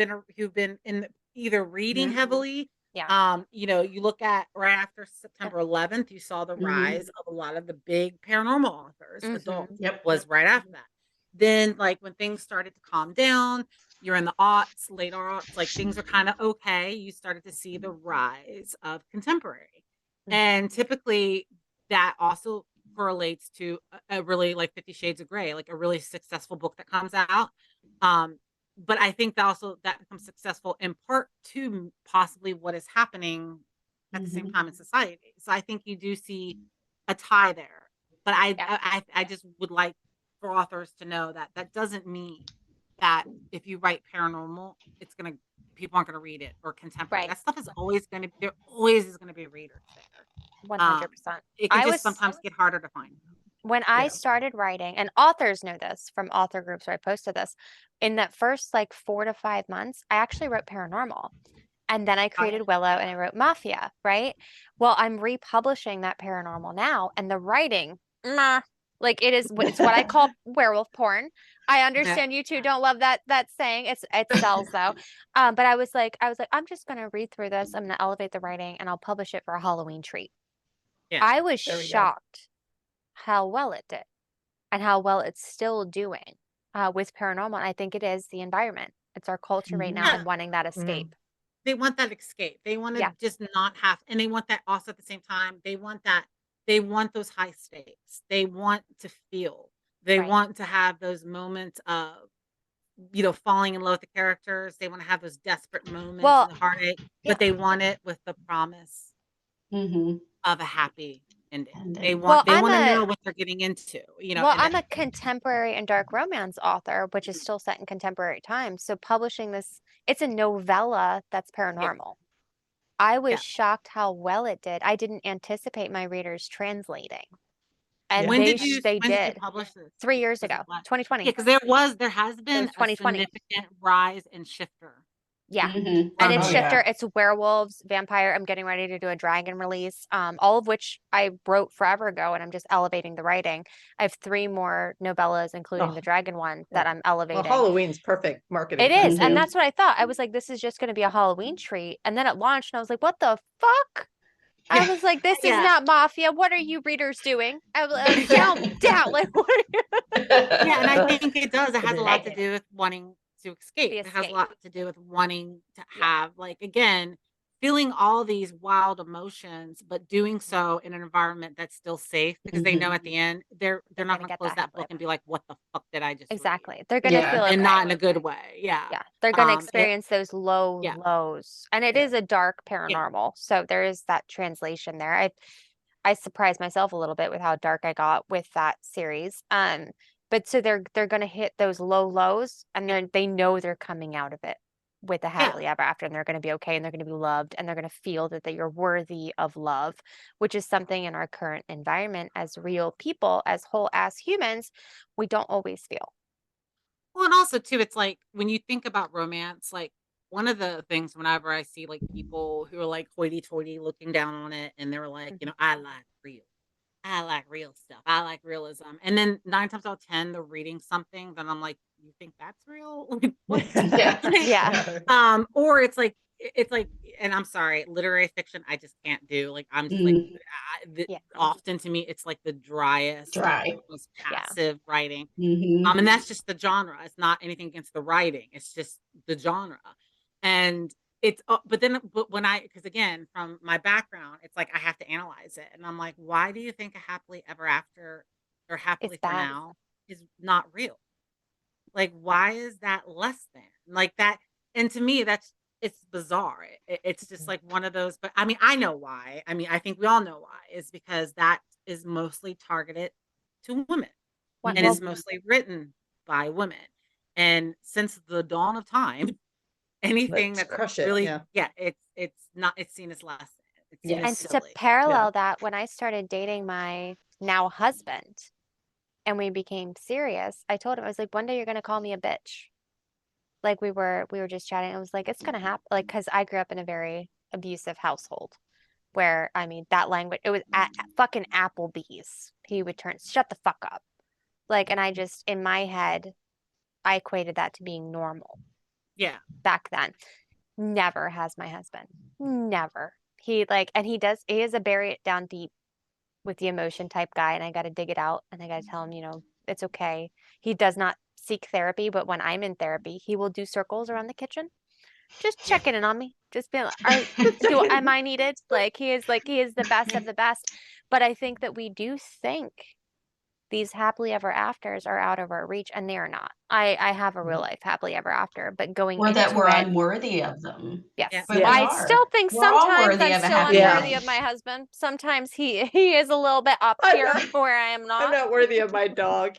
been in either reading heavily? Yeah. You look at right after September 11th, you saw the rise of a lot of the big paranormal authors. Adult was right after that. Then, like when things started to calm down, you're in the aughts, late aughts, like things are kind of okay. You started to see the rise of contemporary, and typically that also correlates to a really like 50 Shades of Grey, like a really successful book that comes out. But I think that becomes successful in part to possibly what is happening at the same time in society. So I think you do see a tie there. But I just would like for authors to know that doesn't mean that if you write paranormal, people aren't gonna read it, or contemporary. Right. That stuff is always there always is gonna be readers there. 100%. It can just sometimes get harder to find. When I started writing, and authors know this from author groups where I posted this, in that first like 4 to 5 months, I actually wrote paranormal. And then I created Willow and I wrote Mafia, right? Well, I'm republishing that paranormal now, and the writing, like it's what I call werewolf porn. I understand you two don't love that saying. It sells though. But I was like, I'm just gonna read through this. I'm gonna elevate the writing and I'll publish it for a Halloween treat. Yeah. I was There we go. shocked how well it did and how well it's still doing with paranormal. And I think it is the environment. It's our culture right now and wanting that escape. They want that escape. They want to just not have, and they want that also at the same time. They want those high stakes. They want to feel. They want to have those moments of, falling in love with the characters. They want to have those desperate moments and the heartache, but they want it with the promise of a happy ending. Ending. They Well, want I'm to a- know what they're getting into, you know. Well, and I'm a contemporary and dark romance author, which is Mhm. still set in contemporary times. So publishing this, it's a novella that's paranormal. I was Yeah. shocked how well it did. I didn't anticipate my readers translating. And When they did you did publish this? 3 years Was it ago, last? 2020. Yeah, because there has been was a 2020. significant rise in shifter. Yeah. Mhm. And it's Oh, shifter, yeah. it's werewolves, vampire. I'm getting ready to do a dragon release, all of which I wrote forever ago, and I'm just elevating the writing. I have 3 more novellas, including the Oh, dragon one that yeah. I'm Well, elevating. Halloween's perfect marketing It time, is, and too. that's what I thought. I was like, this is just going to be a Halloween treat. And then it launched, and I was like, what the fuck? I was like, this is Yeah. not mafia. What are you readers doing? I was like, down. Like, what are you? Yeah, and I think it does. It has a lot to Dragon. do with wanting to escape. The It has a escape. lot to do with wanting to Yeah. have, like, again, feeling all these wild emotions, but doing so in an environment that's still safe, because they know at the end they're They're not gonna going to get close that that happily book and be like, "What the fuck did I just read?" Exactly. They're going to Yeah. feel okay. And not in a good way. Yeah. Yeah, they're going to It, experience those low yeah. lows. And it Yeah. is a dark paranormal. So there is that translation there. I surprised myself a little bit with how dark I got with that series. But so they're going to hit those low lows, and then they know they're coming out of it with a Yeah. happily ever after, and they're going to be okay, and they're going to be loved, and they're going to feel that you're worthy of love, which is something in our current environment as real people, as whole ass humans, we don't always feel. Well, and also too, it's like when you think about romance, like one of the things whenever I see like people who are like hoity-toity looking down on it, and they're like, you know, I like real stuff. I like realism. And then 9 times out of 10, they're reading something, then I'm like, you think that's real? Like, what? Yeah. Yeah. Or it's like, and I'm sorry, literary fiction, I just can't do. Like, I'm just like, Yeah. often to me, it's like the driest, Dry. most Yeah. passive writing. Mhm. And that's just the genre. It's not anything against the writing. It's just the genre. And but because again, from my background, it's like I have to analyze it. And I'm like, why do you think a happily ever after or happily for bad. now is not real? Like, why is that less than? Like that? And to me, it's bizarre. It's just like one of those, but I mean, I know why. I mean, I think we all know why, is because that is mostly targeted to women. What, And well, it's mostly written by women. And since the dawn of time, anything Let's that's crush it. really, Yeah. it's seen as less than. It's seen Yes. as and to silly. parallel that, when I started dating my now husband and we became serious, I told him, I was like, one day you're going to call me a bitch. Like we were just chatting. I was like, it's going to happen. Like, cause I grew up in a very abusive household where, I mean, that language, it was at fucking Applebee's. He would shut the fuck up. Like, and I just, in my head, I equated that to being normal Yeah. back then. Never has my husband. Never. He is a bury it down deep with the emotion type guy, and I got to dig it out, and I got to tell him, you know, it's okay. He does not seek therapy, but when I'm in therapy, he will do circles around the kitchen, just checking in on me, just being like, am I needed? Like he is the best of the best. But I think that we do think these happily ever afters are out of our reach, and they are not. I have a real life happily ever after, but going Or that into we're it, unworthy of them. yes. Yeah. But we I are. still think We're all sometimes worthy I'm of a still happy unworthy life. of my husband. Sometimes he is a little bit up I'm here not- where I am I'm not. not worthy of my dog.